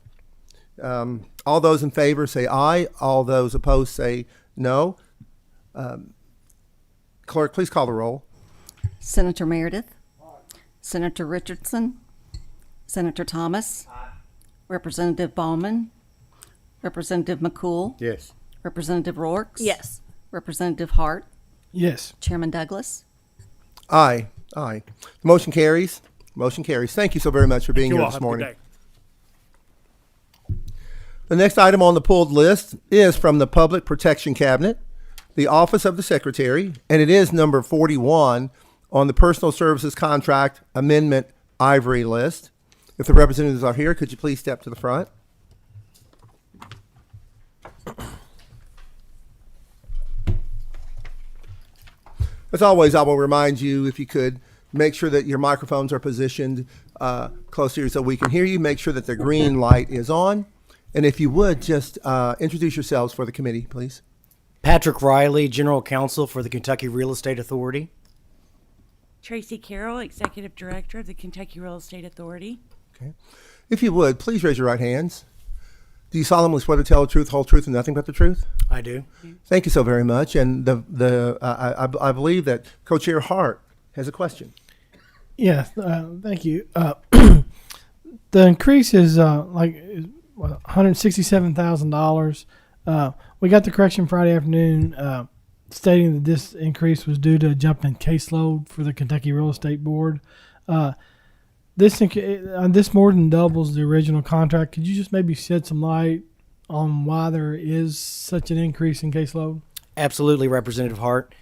All those in favor say aye. All those opposed say no. Clerk, please call the roll. Senator Meredith. Senator Richardson. Senator Thomas. Representative Ballman. Representative McCool. Yes. Representative Rourke. Yes. Representative Hart. Yes. Chairman Douglas. Aye. The motion carries. Thank you so very much for being You here all this have a good morning. day. The next item on the pulled list is from the Public Protection Cabinet, the Office of the Secretary, and it is number 41 on the Personal Services Contract Amendment Ivory list. If the representatives are here, could you please step to the front? As always, I will remind you, if you could, make sure that your microphones are positioned close to you so we can hear you. Make sure that the green light is on. And if you would, just introduce yourselves for the committee, please. Patrick Riley, General Counsel for the Kentucky Real Estate Authority. Tracy Carroll, Executive Director of the Kentucky Real Estate Authority. Okay. If you would, please raise your right hands. Do you solemnly swear to tell the truth, whole truth, and nothing but the truth? I do. Thank you so very much. And I believe that Co-Chair Hart has a question. Yeah, thank you. The increase is $167,000. We got the correction Friday afternoon stating that this increase was due to a jump in caseload for the Kentucky Real Estate Board. This more than doubles the original contract. Could you just maybe shed some light on why there is such an increase in caseload? Absolutely, Representative Hart.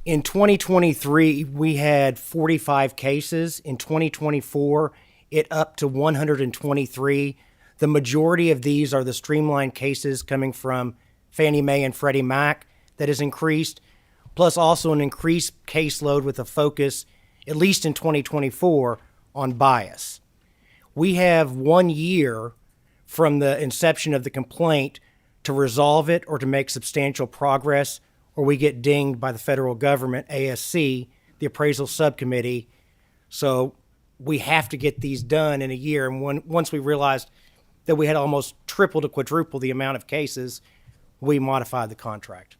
In 2023, we had 45 cases. In 2024, it up to 123. The majority of these are the streamlined cases coming from Fannie Mae and Freddie Mac that has increased, plus also an increased caseload with a focus, at least in 2024, on bias. We have 1 year from the inception of the complaint to resolve it or to make substantial progress, or we get dinged by the federal government, ASC, the appraisal subcommittee. So we have to get these done in a year. And once we realized that we had almost triple to quadruple the amount of cases, we modified the contract.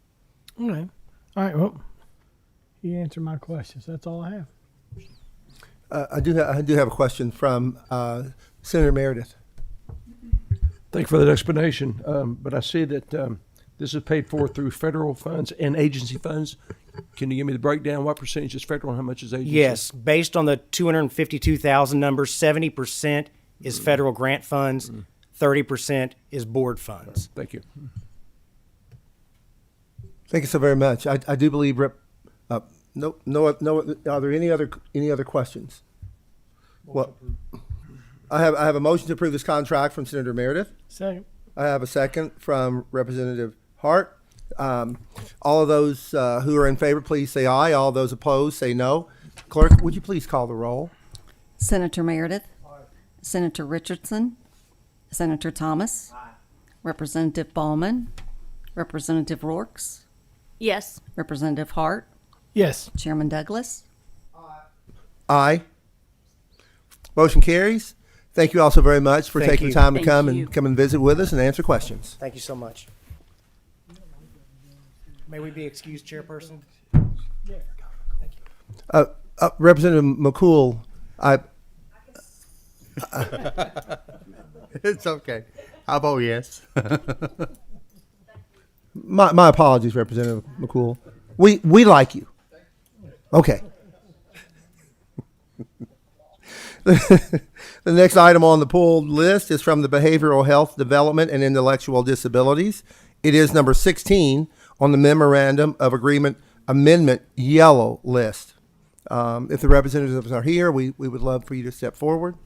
Okay. All right. Well, you answered my questions. That's all I have. I do have a question from Senator Meredith. Thank you for that explanation. But I see that this is paid for through federal funds and agency funds. Can you give me the breakdown? What percentage is federal and how much is agency? Yes. Based on the 252,000 numbers, 70% is federal grant funds, 30% is board funds. Thank you. Thank you so very much. I do believe no. Are there any other questions? Well, I have a motion to approve this contract from Senator Meredith. Second. I have a second from Representative Hart. All of those who are in favor, please say aye. All those opposed, say no. Clerk, would you please call the roll? Senator Meredith. Senator Richardson. Senator Thomas. Representative Ballman. Representative Rourke, Yes. Representative Hart, Yes. Chairman Douglas. Aye. Motion carries. Thank you all so very much for Thank taking you. the time to Thank come you. and come and visit with us and answer questions. Thank you so much. May we be excused, Chairperson? Representative McCool, It's okay. I'll vote yes. my apologies, Representative McCool. We like you. Okay. The next item on the pulled list is from the Behavioral Health Development and Intellectual Disabilities. It is number 16 on the Memorandum of Agreement Amendment Yellow List. If the representatives are here, we would love for you to step forward.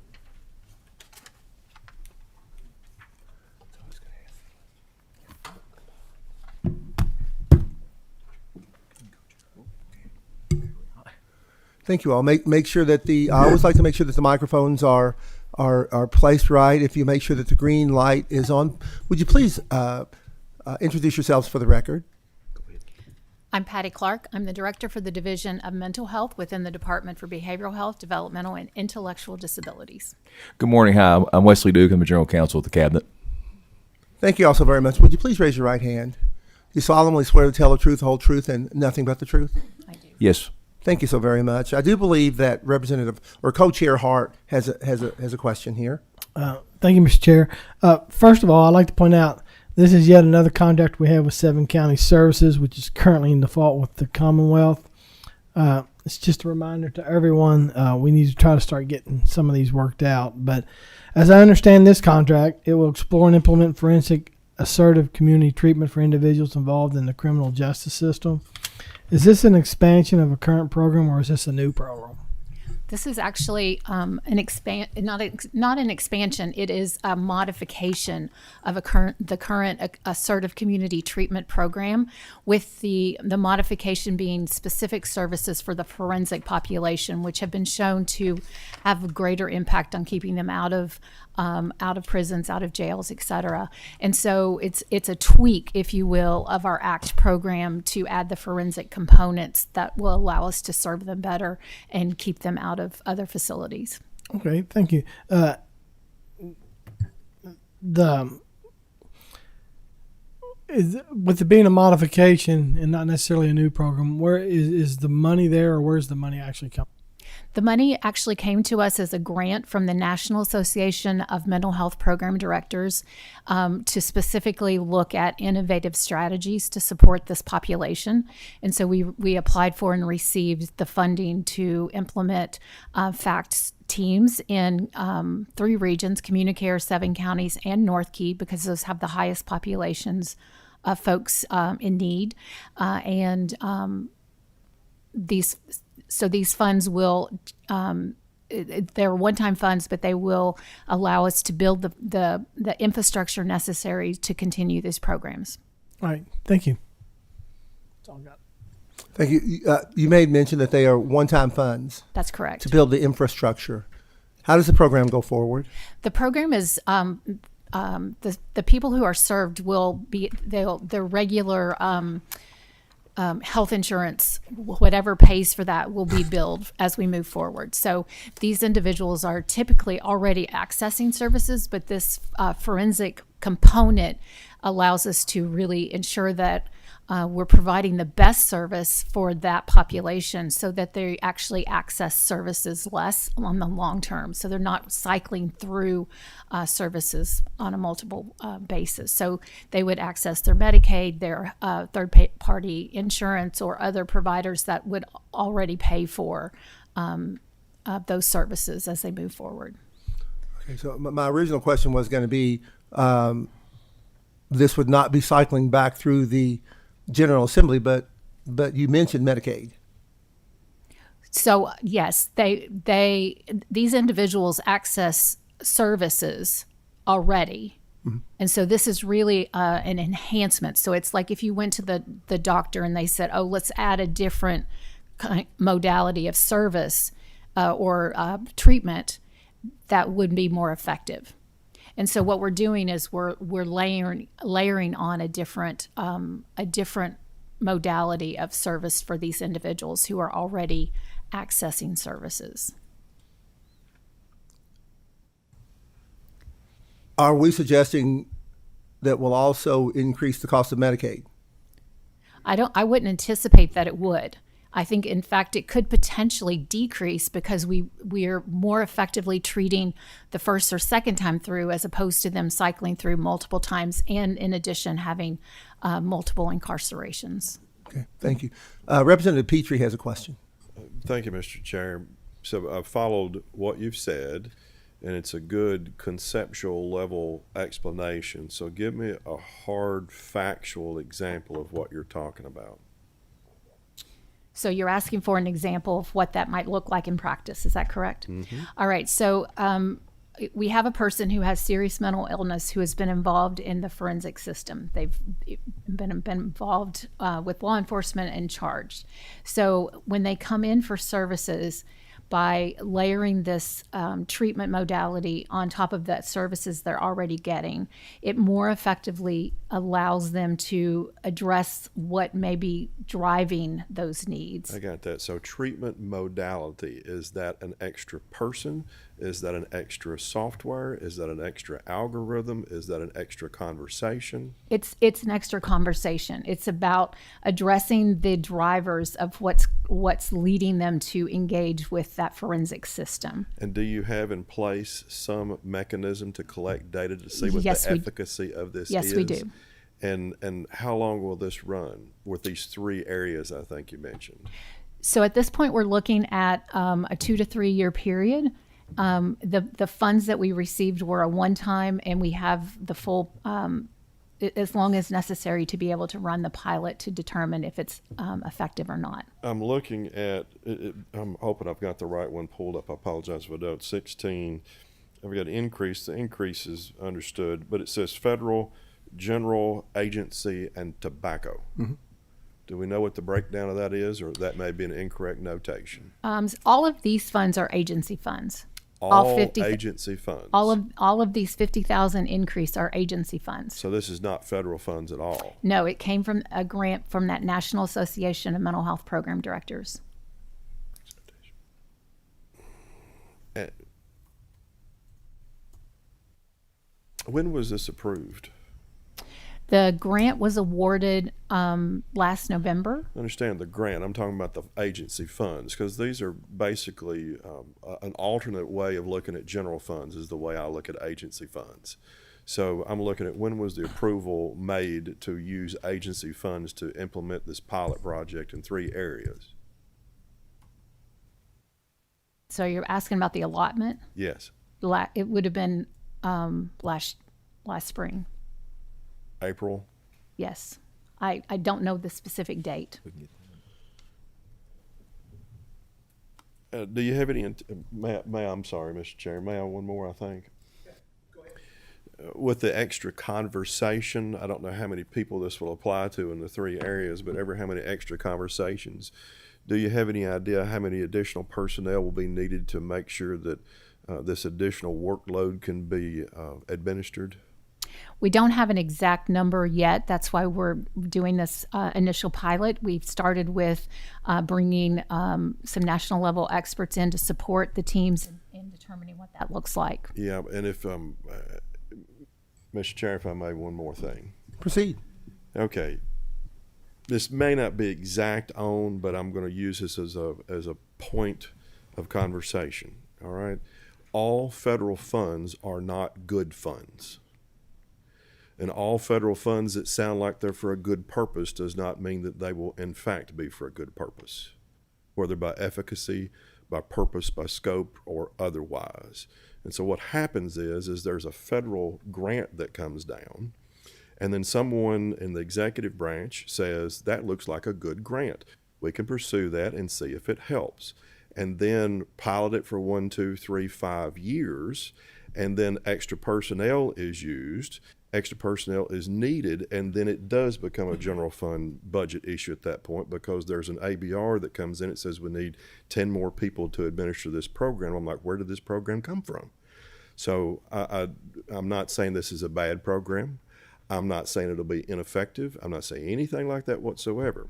Thank you all. Make sure that I always like to make sure that the microphones are placed right. If you make sure that the green light is on, would you please introduce yourselves for the record? I'm Patty Clark. I'm the Director for the Division of Mental Health within the Department for Behavioral Health, Developmental, and Intellectual Disabilities. Good morning. Hi, I'm Wesley Duke. I'm the General Counsel of the Cabinet. Thank you all so very much. Would you please raise your right hand? You solemnly swear to tell the truth, the whole truth, and nothing but the truth? I do. Yes. Thank you so very much. I do believe that Representative or Co-Chair Hart has a question here. Thank you, Mr. Chair. First of all, I'd like to point out this is yet another contract we have with 7 County Services, which is currently in default with the Commonwealth. It's just a reminder to everyone, we need to try to start getting some of these worked out. But as I understand this contract, it will explore and implement forensic assertive community treatment for individuals involved in the criminal justice system. Is this an expansion of a current program, or is this a new program? This is actually not an expansion. It is a modification of the current assertive community treatment program, with the modification being specific services for the forensic population, which have been shown to have a greater impact on keeping them out of prisons, out of jails, et cetera. And so it's a tweak, if you will, of our ACT program to add the forensic components that will allow us to serve them better and keep them out of other facilities. Okay, thank you. With it being a modification and not necessarily a new program, where is the money there, or where's the money actually come? The money actually came to us as a grant from the National Association of Mental Health Program Directors to specifically look at innovative strategies to support this population. And so we applied for and received the funding to implement FACT teams in 3 regions, Communicare, 7 counties, and North Key, because those have the highest populations of folks in need. These funds will, they're one-time funds, but they will allow us to build the infrastructure necessary to continue these programs. All right, thank you. That's all I got. Thank you. You made mention that they are one-time funds. That's correct. To build the infrastructure. How does the program go forward? The program is the people who are served will be their regular health insurance, whatever pays for that, will be billed as we move forward. So these individuals are typically already accessing services, but this forensic component allows us to really ensure that we're providing the best service for that population, so that they actually access services less on the long term. So they're not cycling through services on a multiple basis. So they would access their Medicaid, their third-party insurance, or other providers that would already pay for those services as they move forward. Okay, so my original question was going to be, this would not be cycling back through the General Assembly, but you mentioned Medicaid. So yes, these individuals access services already. Mm-hmm. And so this is really an enhancement. So it's like if you went to the doctor and they said, oh, let's add a different modality of service or treatment that would be more effective. And so what we're doing is we're layering on a different modality of service for these individuals who are already accessing services. Are we suggesting that will also increase the cost of Medicaid? I wouldn't anticipate that it would. I think, in fact, it could potentially decrease because we are more effectively treating the first or second time through as opposed to them cycling through multiple times and, in addition, having multiple incarcerations. Okay, thank you. Representative Petrie has a question. Thank you, Mr. Chair. So I've followed what you've said, and it's a good conceptual level explanation. So give me a hard factual example of what you're talking about. So you're asking for an example of what that might look like in practice. Is that correct? Mm-hmm. All right. So we have a person who has serious mental illness who has been involved in the forensic system. They've been involved with law enforcement and charged. So when they come in for services, by layering this treatment modality on top of the services they're already getting, it more effectively allows them to address what may be driving those needs. I got that. So treatment modality, is that an extra person? Is that an extra software? Is that an extra algorithm? Is that an extra conversation? It's an extra conversation. It's about addressing the drivers of what's leading them to engage with that forensic system. And do you have in place some mechanism to collect data to see what Yes, the we- efficacy of this is? Yes, we do. And how long will this run with these three areas I think you mentioned? So at this point, we're looking at a 2 to 3 year period. The funds that we received were a one-time, and we have the full, as long as necessary, to be able to run the pilot to determine if it's effective or not. I'm looking at it, I'm hoping I've got the right one pulled up. I apologize if I don't. 16, I've got increase. The increase is understood, but it says federal, general, agency, and tobacco. Mm-hmm. Do we know what the breakdown of that is, or that may be an incorrect notation? All of these funds are agency funds. All 50 agency funds. All of these 50,000 increase are agency funds. So this is not federal funds at all. No, it came from a grant from that National Association of Mental Health Program Directors. When was this approved? The grant was awarded last November. I understand the grant. I'm talking about the agency funds, because these are basically an alternate way of looking at general funds is the way I look at agency funds. So I'm looking at when was the approval made to use agency funds to implement this pilot project in 3 areas? So you're asking about the allotment? Yes. It would have been last spring. April? Yes. I don't know the specific date. Do you have any, I'm sorry, Mr. Chair, may I one more, I think? With the extra conversation, I don't know how many people this will apply to in the 3 areas, but ever how many extra conversations, do you have any idea how many additional personnel will be needed to make sure that this additional workload can be administered? We don't have an exact number yet. That's why we're doing this initial pilot. We've started with bringing some national level experts in to support the teams in determining what that looks like. Yeah, and if, Mr. Chair, if I may, one more thing. Proceed. Okay. This may not be exact on, but I'm going to use this as a point of conversation. All right. All federal funds are not good funds. And all federal funds that sound like they're for a good purpose does not mean that they will in fact be for a good purpose, whether by efficacy, by purpose, by scope, or otherwise. And so what happens is there's a federal grant that comes down, and then someone in the executive branch says, that looks like a good grant. We can pursue that and see if it helps. And then pilot it for 1, 2, 3, 5 years, and then extra personnel is used. Extra personnel is needed, and then it does become a general fund budget issue at that point, because there's an ABR that comes in. It says we need 10 more people to administer this program. I'm like, where did this program come from? So I'm not saying this is a bad program. I'm not saying it'll be ineffective. I'm not saying anything like that whatsoever.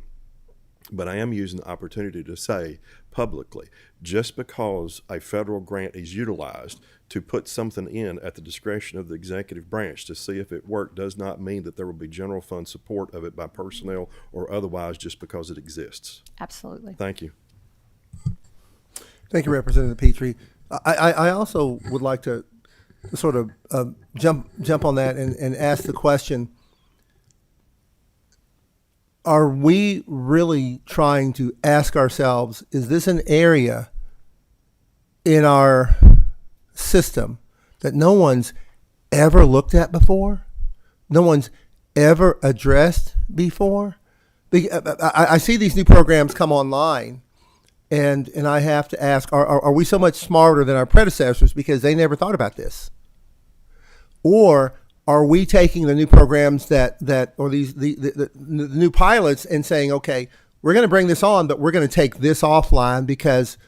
But I am using the opportunity to say publicly, just because a federal grant is utilized to put something in at the discretion of the executive branch to see if it worked does not mean that there will be general fund support of it by personnel or otherwise just because it exists. Absolutely. Thank you. Thank you, Representative Petrie. I also would like to sort of jump on that and ask the question, are we really trying to ask ourselves, is this an area in our system that no one's ever looked at before? No one's ever addressed before? I see these new programs come online, and I have to ask, are we so much smarter than our predecessors because they never thought about this? Or are we taking the new programs that or the new pilots and saying, okay, we're going to bring this on, but we're going to take this offline because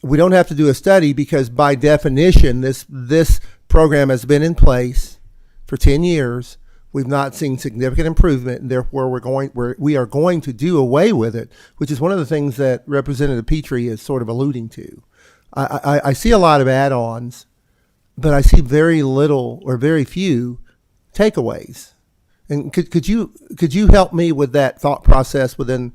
we don't have to do a study, because by definition, this program has been in place for 10 years. We've not seen significant improvement, and therefore we are going to do away with it, which is one of the things that Representative Petrie is sort of alluding to. I see a lot of add-ons, but I see very little or very few takeaways. And could you help me with that thought process within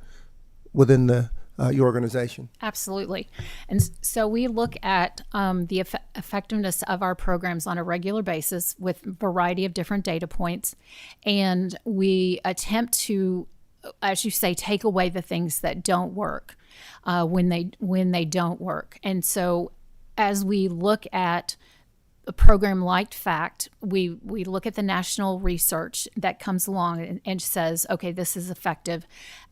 your organization? Absolutely. And so we look at the effectiveness of our programs on a regular basis with a variety of different data points, and we attempt to, as you say, take away the things that don't work when they don't work. And so as we look at a program like FACT, we look at the national research that comes along and says, okay, this is effective.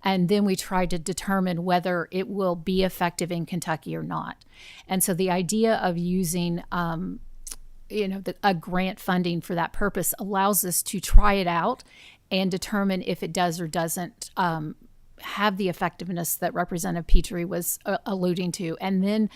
And then we try to determine whether it will be effective in Kentucky or not. And so the idea of using, a grant funding for that purpose allows us to try it out and determine if it does or doesn't have the effectiveness that Representative Petrie was alluding to, and then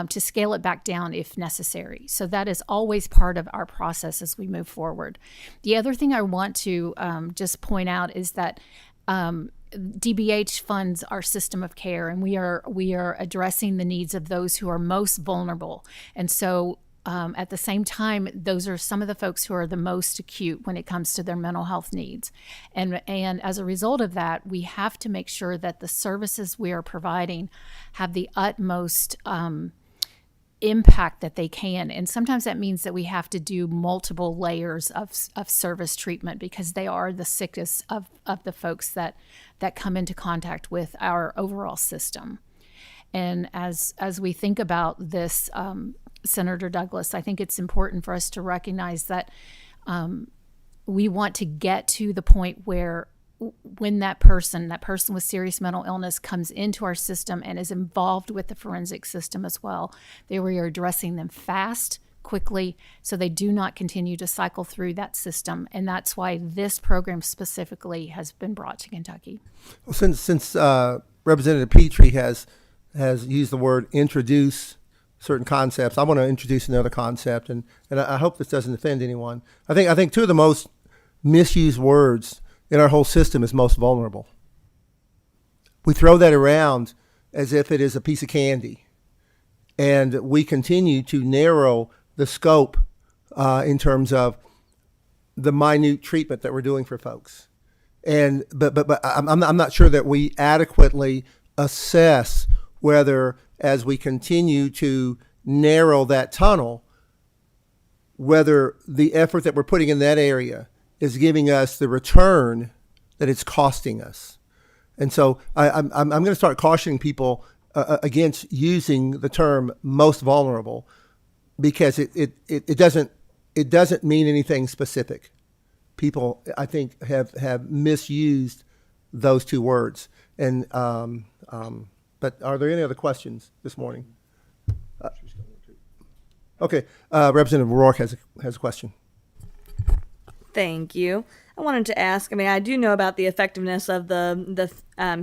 to scale it back down if necessary. So that is always part of our process as we move forward. The other thing I want to just point out is that DBH funds our system of care, and we are addressing the needs of those who are most vulnerable. And so at the same time, those are some of the folks who are the most acute when it comes to their mental health needs. And as a result of that, we have to make sure that the services we are providing have the utmost impact that they can. And sometimes that means that we have to do multiple layers of service treatment, because they are the sickest of the folks that come into contact with our overall system. And as we think about this, Senator Douglas, I think it's important for us to recognize that we want to get to the point where when that person with serious mental illness comes into our system and is involved with the forensic system as well, that we are addressing them fast, quickly, so they do not continue to cycle through that system. And that's why this program specifically has been brought to Kentucky. Well, since Representative Petrie has used the word introduce certain concepts, I want to introduce another concept, and I hope this doesn't offend anyone. I think two of the most misused words in our whole system is most vulnerable. We throw that around as if it is a piece of candy, and we continue to narrow the scope in terms of the minute treatment that we're doing for folks. And but I'm not sure that we adequately assess whether, as we continue to narrow that tunnel, whether the effort that we're putting in that area is giving us the return that it's costing us. And so I'm going to start cautioning people against using the term most vulnerable, because it doesn't mean anything specific. People, I think, have misused those two words. And but are there any other questions this morning? Okay, Representative Rourke has a question. Thank you. I wanted to ask, I do know about the effectiveness of the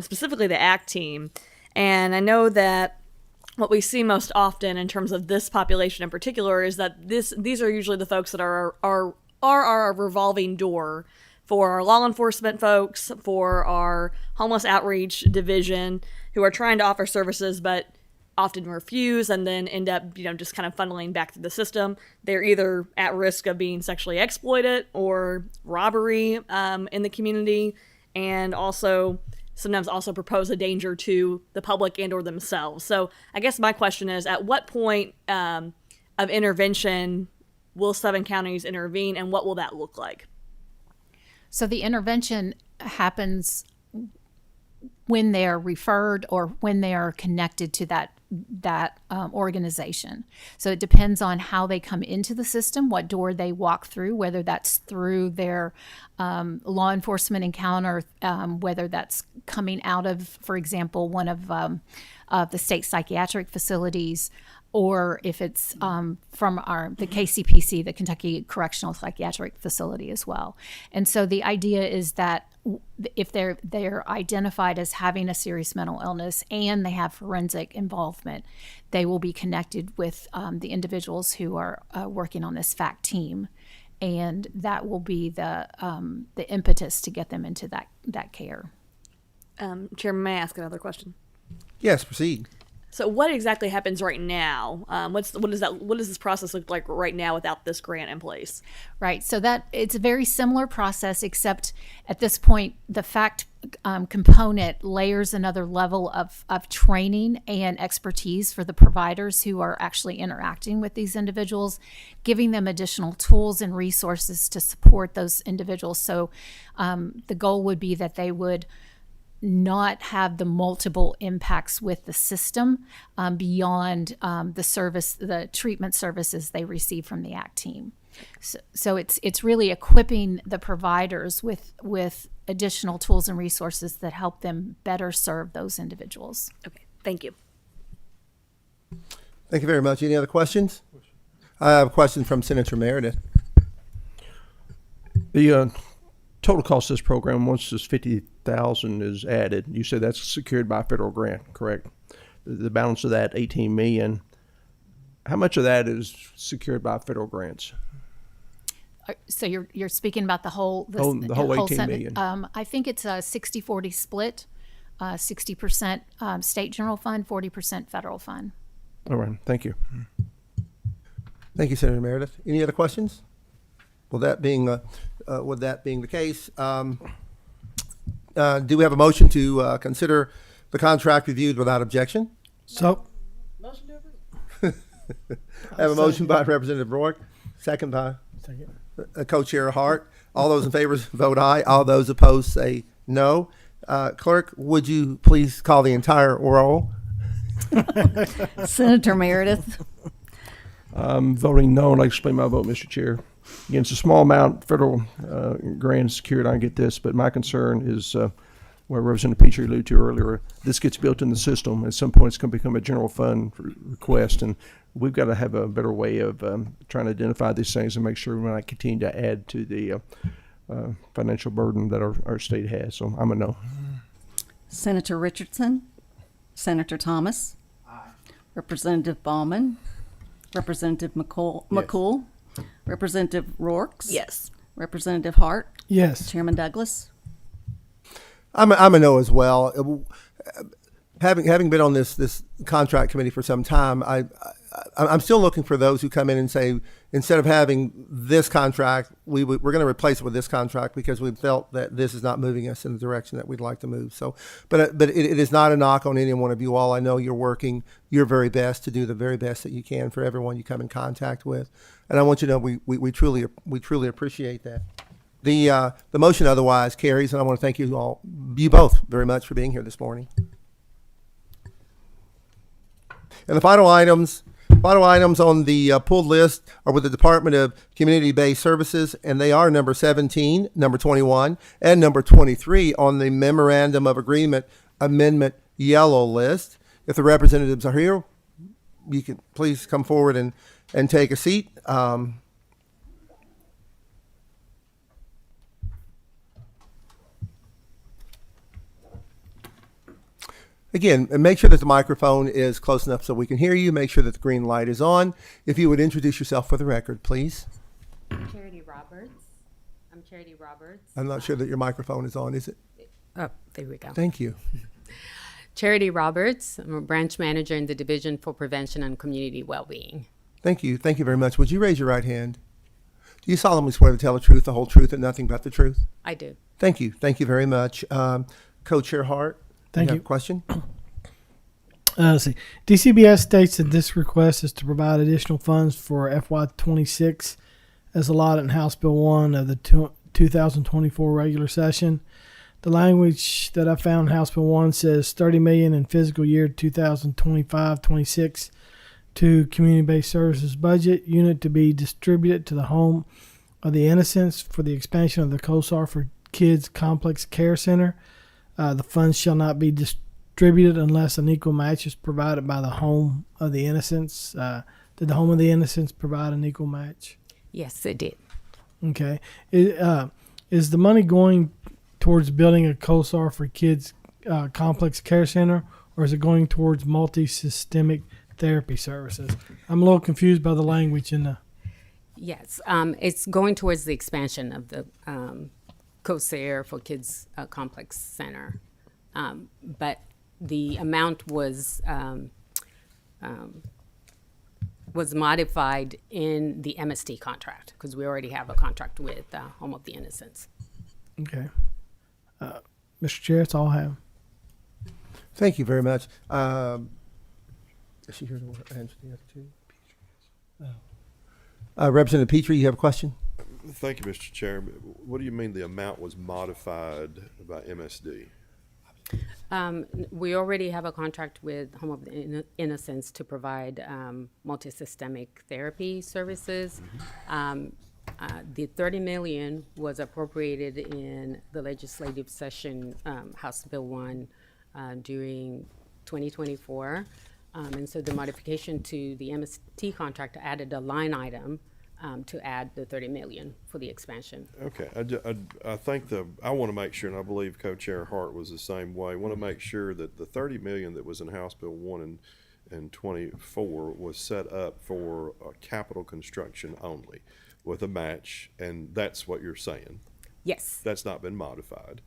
specifically the ACT team, and I know that what we see most often in terms of this population in particular is that these are usually the folks that are our revolving door for our law enforcement folks, for our homeless outreach division, who are trying to offer services but often refuse and then end up, just kind of funneling back to the system. They're either at risk of being sexually exploited or robbery in the community, and also sometimes also propose a danger to the public and or themselves. So I guess my question is, at what point of intervention will 7 counties intervene, and what will that look like? So the intervention happens when they are referred or when they are connected to that organization. So it depends on how they come into the system, what door they walk through, whether that's through their law enforcement encounter, whether that's coming out of, for example, one of the state psychiatric facilities, or if it's from the KCPC, the Kentucky Correctional Psychiatric Facility as well. And so the idea is that if they're identified as having a serious mental illness and they have forensic involvement, they will be connected with the individuals who are working on this FACT team, and that will be the impetus to get them into that care. Chairman, may I ask another question? Yes, proceed. So what exactly happens right now? What does this process look like right now without this grant in place? Right. So that it's a very similar process, except at this point, the FACT component layers another level of training and expertise for the providers who are actually interacting with these individuals, giving them additional tools and resources to support those individuals. So the goal would be that they would not have the multiple impacts with the system beyond the treatment services they receive from the ACT team. So it's really equipping the providers with additional tools and resources that help them better serve those individuals. Okay, thank you. Thank you very much. Any other questions? I have a question from Senator Meredith. The total cost of this program, once this $50,000 is added, you said that's secured by a federal grant, correct? The balance of that, $18 million. How much of that is secured by federal grants? So you're speaking about the whole the whole $18 million. I think it's a 60-40 split, 60% state general fund, 40% federal fund. All right, thank you. Thank you, Senator Meredith. Any other questions? Well, that being the case, do we have a motion to consider the contract reviewed without objection? So, I have a motion by Representative Rourke, second by Co-Chair Hart. All those in favor vote aye. All those opposed say no. Clerk, would you please call the entire roll? Senator Meredith. I'm voting no, and I explain my vote, Mr. Chair. Again, it's a small amount, federal grant secured, I get this, but my concern is where Representative Petrie alluded to earlier, this gets built in the system. At some point, it's going to become a general fund request, and we've got to have a better way of trying to identify these things and make sure we're not continue to add to the financial burden that our state has. So I'm a no. Senator Richardson. Senator Thomas. Representative Bauman. Representative McCool. Representative Rourke. Yes. Representative Hart. Yes. Chairman Douglas. I'm a no as well. Having been on this contract committee for some time, I'm still looking for those who come in and say, instead of having this contract, we're going to replace it with this contract because we felt that this is not moving us in the direction that we'd like to move. So, but it is not a knock on any one of you all. I know you're working your very best to do the very best that you can for everyone you come in contact with, and I want you to know we truly appreciate that. The motion otherwise carries, and I want to thank you both very much for being here this morning. And the final items on the pulled list are with the Department of Community-Based Services, and they are number 17, number 21, and number 23 on the Memorandum of Agreement Amendment yellow list. If the representatives are here, you can please come forward and take a seat. Again, and make sure that the microphone is close enough so we can hear you. Make sure that the green light is on. If you would introduce yourself for the record, please. Charity Roberts. I'm Charity Roberts. I'm not sure that your microphone is on, is it? Oh, there we go. Thank you. Charity Roberts. I'm a branch manager in the Division for Prevention and Community Wellbeing. Thank you. Thank you very much. Would you raise your right hand? Do you solemnly swear to tell the truth, the whole truth, and nothing but the truth? I do. Thank you. Thank you very much. Co-Chair Hart, Thank have you. a question? Let's see. DCBS states that this request is to provide additional funds for FY26 as allotted in House Bill 1 of the 2024 regular session. The language that I found in House Bill 1 says $30 million in fiscal year 2025-26 to community-based services budget unit to be distributed to the Home of the Innocents for the expansion of the COSAR for Kids Complex Care Center. The funds shall not be distributed unless an equal match is provided by the Home of the Innocents. Did the Home of the Innocents provide an equal match? Yes, it did. Okay. Is the money going towards building a COSAR for Kids Complex Care Center, or is it going towards multi-systemic therapy services? I'm a little confused by the language in the... Yes, it's going towards the expansion of the COSAR for Kids Complex Center. But the amount was modified in the MST contract because we already have a contract with Home of the Innocents. Okay. Mr. Chair, that's all I have. Thank you very much. Is she here to answer the other two? Representative Petrie, you have a question? Thank you, Mr. Chair. What do you mean the amount was modified by MSD? We already have a contract with Home of the Innocents to provide multi-systemic therapy services. The $30 million was appropriated in the legislative session, House Bill 1, during 2024. And so the modification to the MST contract added a line item to add the $30 million for the expansion. Okay, I think I want to make sure, and I believe Co-Chair Hart was the same way. I want to make sure that the $30 million that was in House Bill 1 and 24 was set up for capital construction only with a match, and that's what you're saying. Yes. That's not been modified.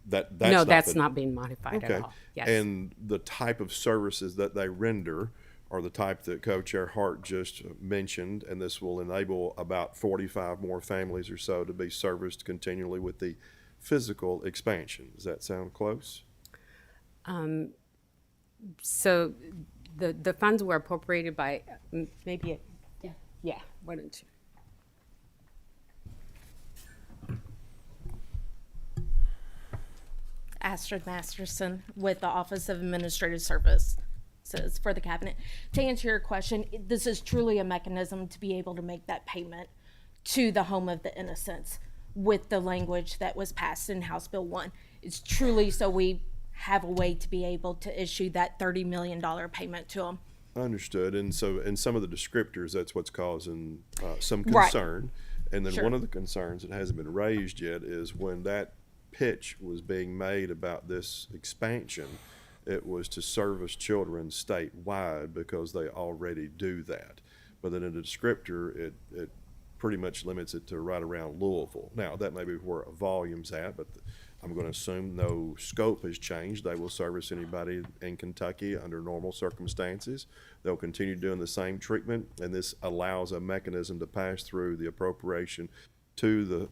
That's not been modified at all. Yes. And the type of services that they render are the type that Co-Chair Hart just mentioned, and this will enable about 45 more families or so to be serviced continually with the physical expansion. Does that sound close? So the funds were appropriated by maybe, yeah, why don't you? Astrid Masterson with the Office of Administrative Services for the Cabinet. To answer your question, this is truly a mechanism to be able to make that payment to the Home of the Innocents with the language that was passed in House Bill 1. It's truly so we have a way to be able to issue that $30 million payment to them. Understood. And so in some of the descriptors, that's what's causing some concern. Right. And then one of the concerns that hasn't been raised yet is when that pitch was being made about this expansion, it was to service children statewide because they already do that. But then in the descriptor, it pretty much limits it to right around Louisville. Now, that may be where a volume's at, but I'm going to assume no scope has changed. They will service anybody in Kentucky under normal circumstances. They'll continue doing the same treatment, and this allows a mechanism to pass through the appropriation to the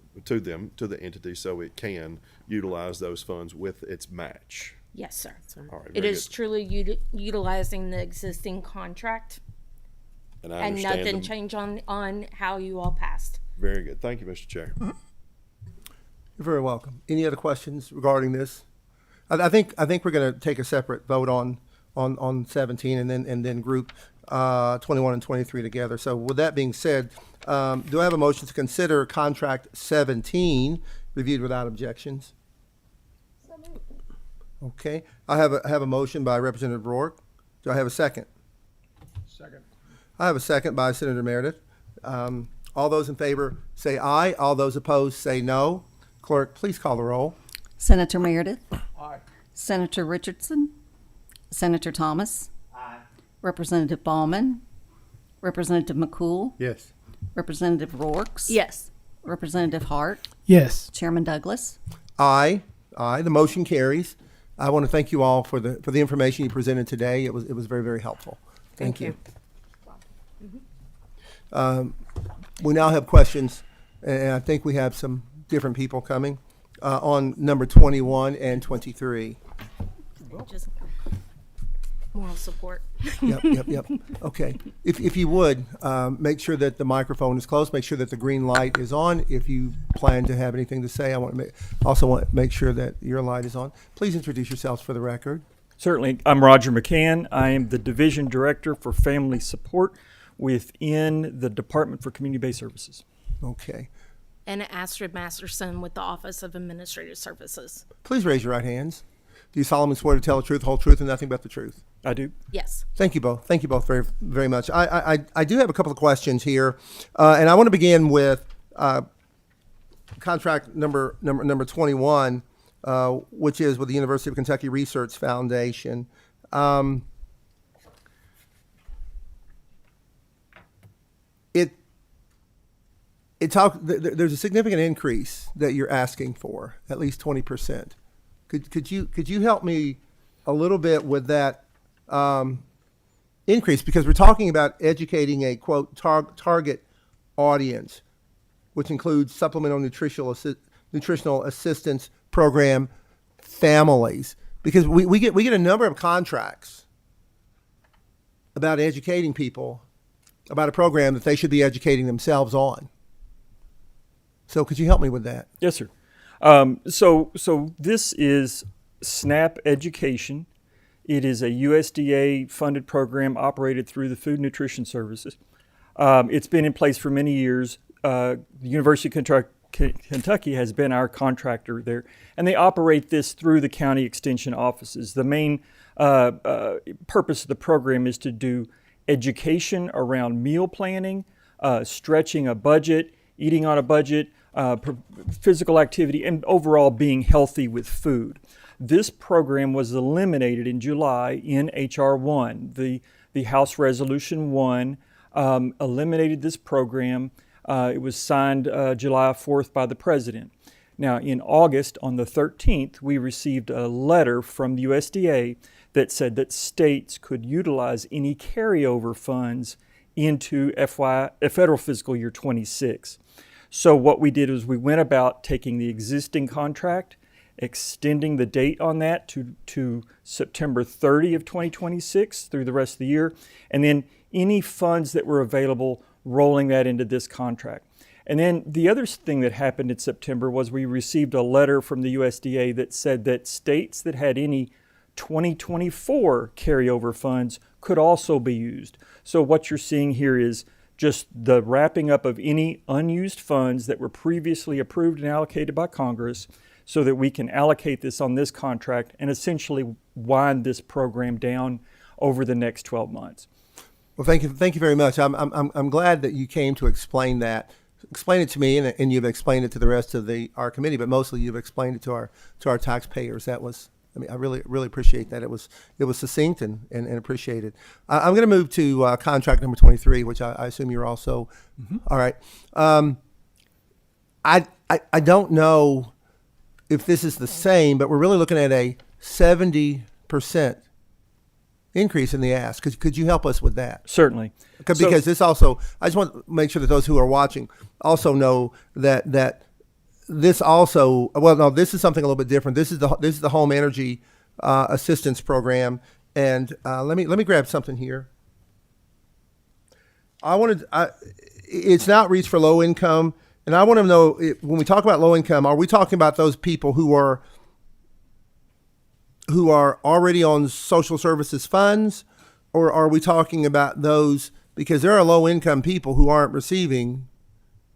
entity so it can utilize those funds with its match. Yes, sir. All right, it is truly utilizing the existing contract and nothing changed on how you all passed. Very good. Thank you, Mr. Chair. You're very welcome. Any other questions regarding this? I think we're going to take a separate vote on 17 and then group 21 and 23 together. So with that being said, do I have a motion to consider contract 17 reviewed without objections? Okay, I have a motion by Representative Rourke. Do I have a second? Second. I have a second by Senator Meredith. All those in favor say aye. All those opposed say no. Clerk, please call the roll. Senator Meredith. Aye. Senator Richardson. Senator Thomas. Representative Ballman. Representative McCool. Yes. Representative Rourke. Yes. Representative Hart. Yes. Chairman Douglas. Aye. The motion carries. I want to thank you all for the information you presented today. It was very, very helpful. Thank you. We now have questions, and I think we have some different people coming on number 21 and 23. Just moral support. Yep. Okay. If you would, make sure that the microphone is closed. Make sure that the green light is on. If you plan to have anything to say, I want to make sure that your light is on. Please introduce yourselves for the record. Certainly. I'm Roger McCann. I am the Division Director for Family Support within the Department for Community-Based Services. Okay. And Astrid Masterson with the Office of Administrative Services. Please raise your right hands. Do you solemnly swear to tell the truth, the whole truth, and nothing but the truth? I do. Yes. Thank you both. Thank you both very, very much. I do have a couple of questions here, and I want to begin with contract number 21, which is with the University of Kentucky Research Foundation. There's a significant increase that you're asking for, at least 20%. Could you help me a little bit with that increase? Because we're talking about educating a quote target audience, which includes supplemental nutritional assistance program families. Because we get a number of contracts about educating people about a program that they should be educating themselves on. So could you help me with that? Yes, sir. So this is SNAP Education. It is a USDA funded program operated through the Food and Nutrition Services. It's been in place for many years. The University of Kentucky has been our contractor there, and they operate this through the county extension offices. The main purpose of the program is to do education around meal planning, stretching a budget, eating on a budget, physical activity, and overall being healthy with food. This program was eliminated in July in H.R. 1. The House Resolution 1 eliminated this program. It was signed July 4th by the President. Now, in August, on the 13th, we received a letter from the USDA that said that states could utilize any carryover funds into federal fiscal year 26. So what we did was we went about taking the existing contract, extending the date on that to September 30 of 2026 through the rest of the year, and then any funds that were available, rolling that into this contract. And then the other thing that happened in September was we received a letter from the USDA that said that states that had any 2024 carryover funds could also be used. So what you're seeing here is just the wrapping up of any unused funds that were previously approved and allocated by Congress so that we can allocate this on this contract and essentially wind this program down over the next 12 months. Well, thank you very much. I'm glad that you came to explain that. Explain it to me, and you've explained it to the rest of our committee, but mostly you've explained it to our taxpayers. That was, I really appreciate that. It was succinct and appreciated. I'm going to move to contract number 23, which I assume you're also. All right. I don't know if this is the same, but we're really looking at a 70% increase in the ask. Could you help us with that? Certainly. Because this also, I just want to make sure that those who are watching also know that this also, well, no, this is something a little bit different. This is the Home Energy Assistance Program, and let me grab something here. It's an outreach for low income, and I want to know when we talk about low income, are we talking about those people who are already on social services funds, or are we talking about those, because there are low income people who aren't receiving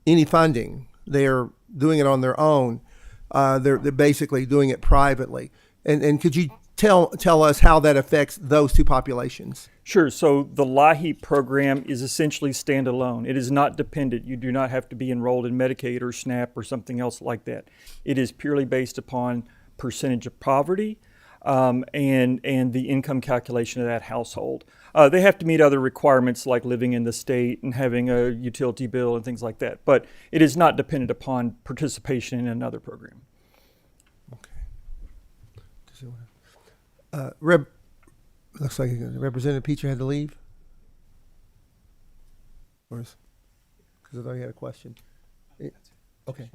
any funding. They're doing it on their own. They're basically doing it privately. And could you tell us how that affects those two populations? Sure. So the LIHEAP program is essentially standalone. It is not dependent. You do not have to be enrolled in Medicaid or SNAP or something else like that. It is purely based upon percentage of poverty. and the income calculation of that household. They have to meet other requirements like living in the state and having a utility bill and things like that. But it is not dependent upon participation in another program. Looks like Representative Peacher had to leave. Because I thought he had a question. Okay.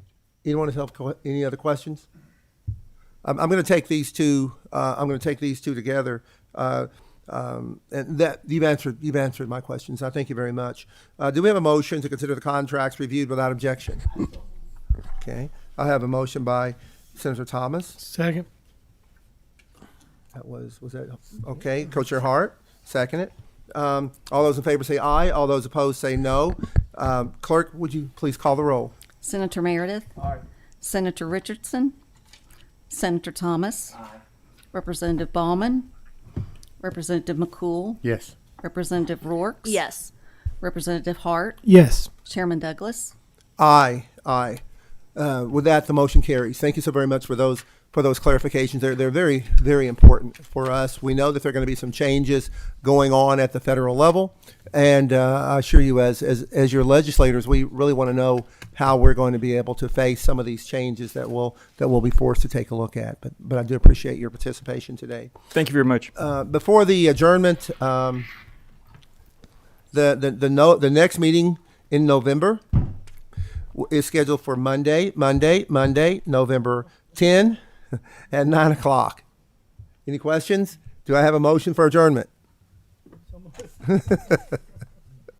Anyone else? Any other questions? I'm going to take these two. I'm going to take these two together. And that you've answered my questions. I thank you very much. Do we have a motion to consider the contracts reviewed without objection? Okay. I have a motion by Senator Thomas. Second. That was that okay? Co-Chair Hart, second it. All those in favor say aye. All those opposed say no. Clerk, would you please call the roll? Senator Meredith. Aye. Senator Richardson. Senator Thomas. Aye. Representative Ballman. Representative McCool. Yes. Representative Rourke. Yes. Representative Hart. Yes. Chairman Douglas. Aye. Aye. With that, the motion carries. Thank you so very much for those clarifications. They're very, very important for us. We know that there are going to be some changes going on at the federal level, and I assure you, as your legislators, we really want to know how we're going to be able to face some of these changes that we'll be forced to take a look at. But I do appreciate your participation today. Thank you very much. Before the adjournment, the next meeting in November is scheduled for Monday, November 10 at 9 o'clock. Any questions? Do I have a motion for adjournment?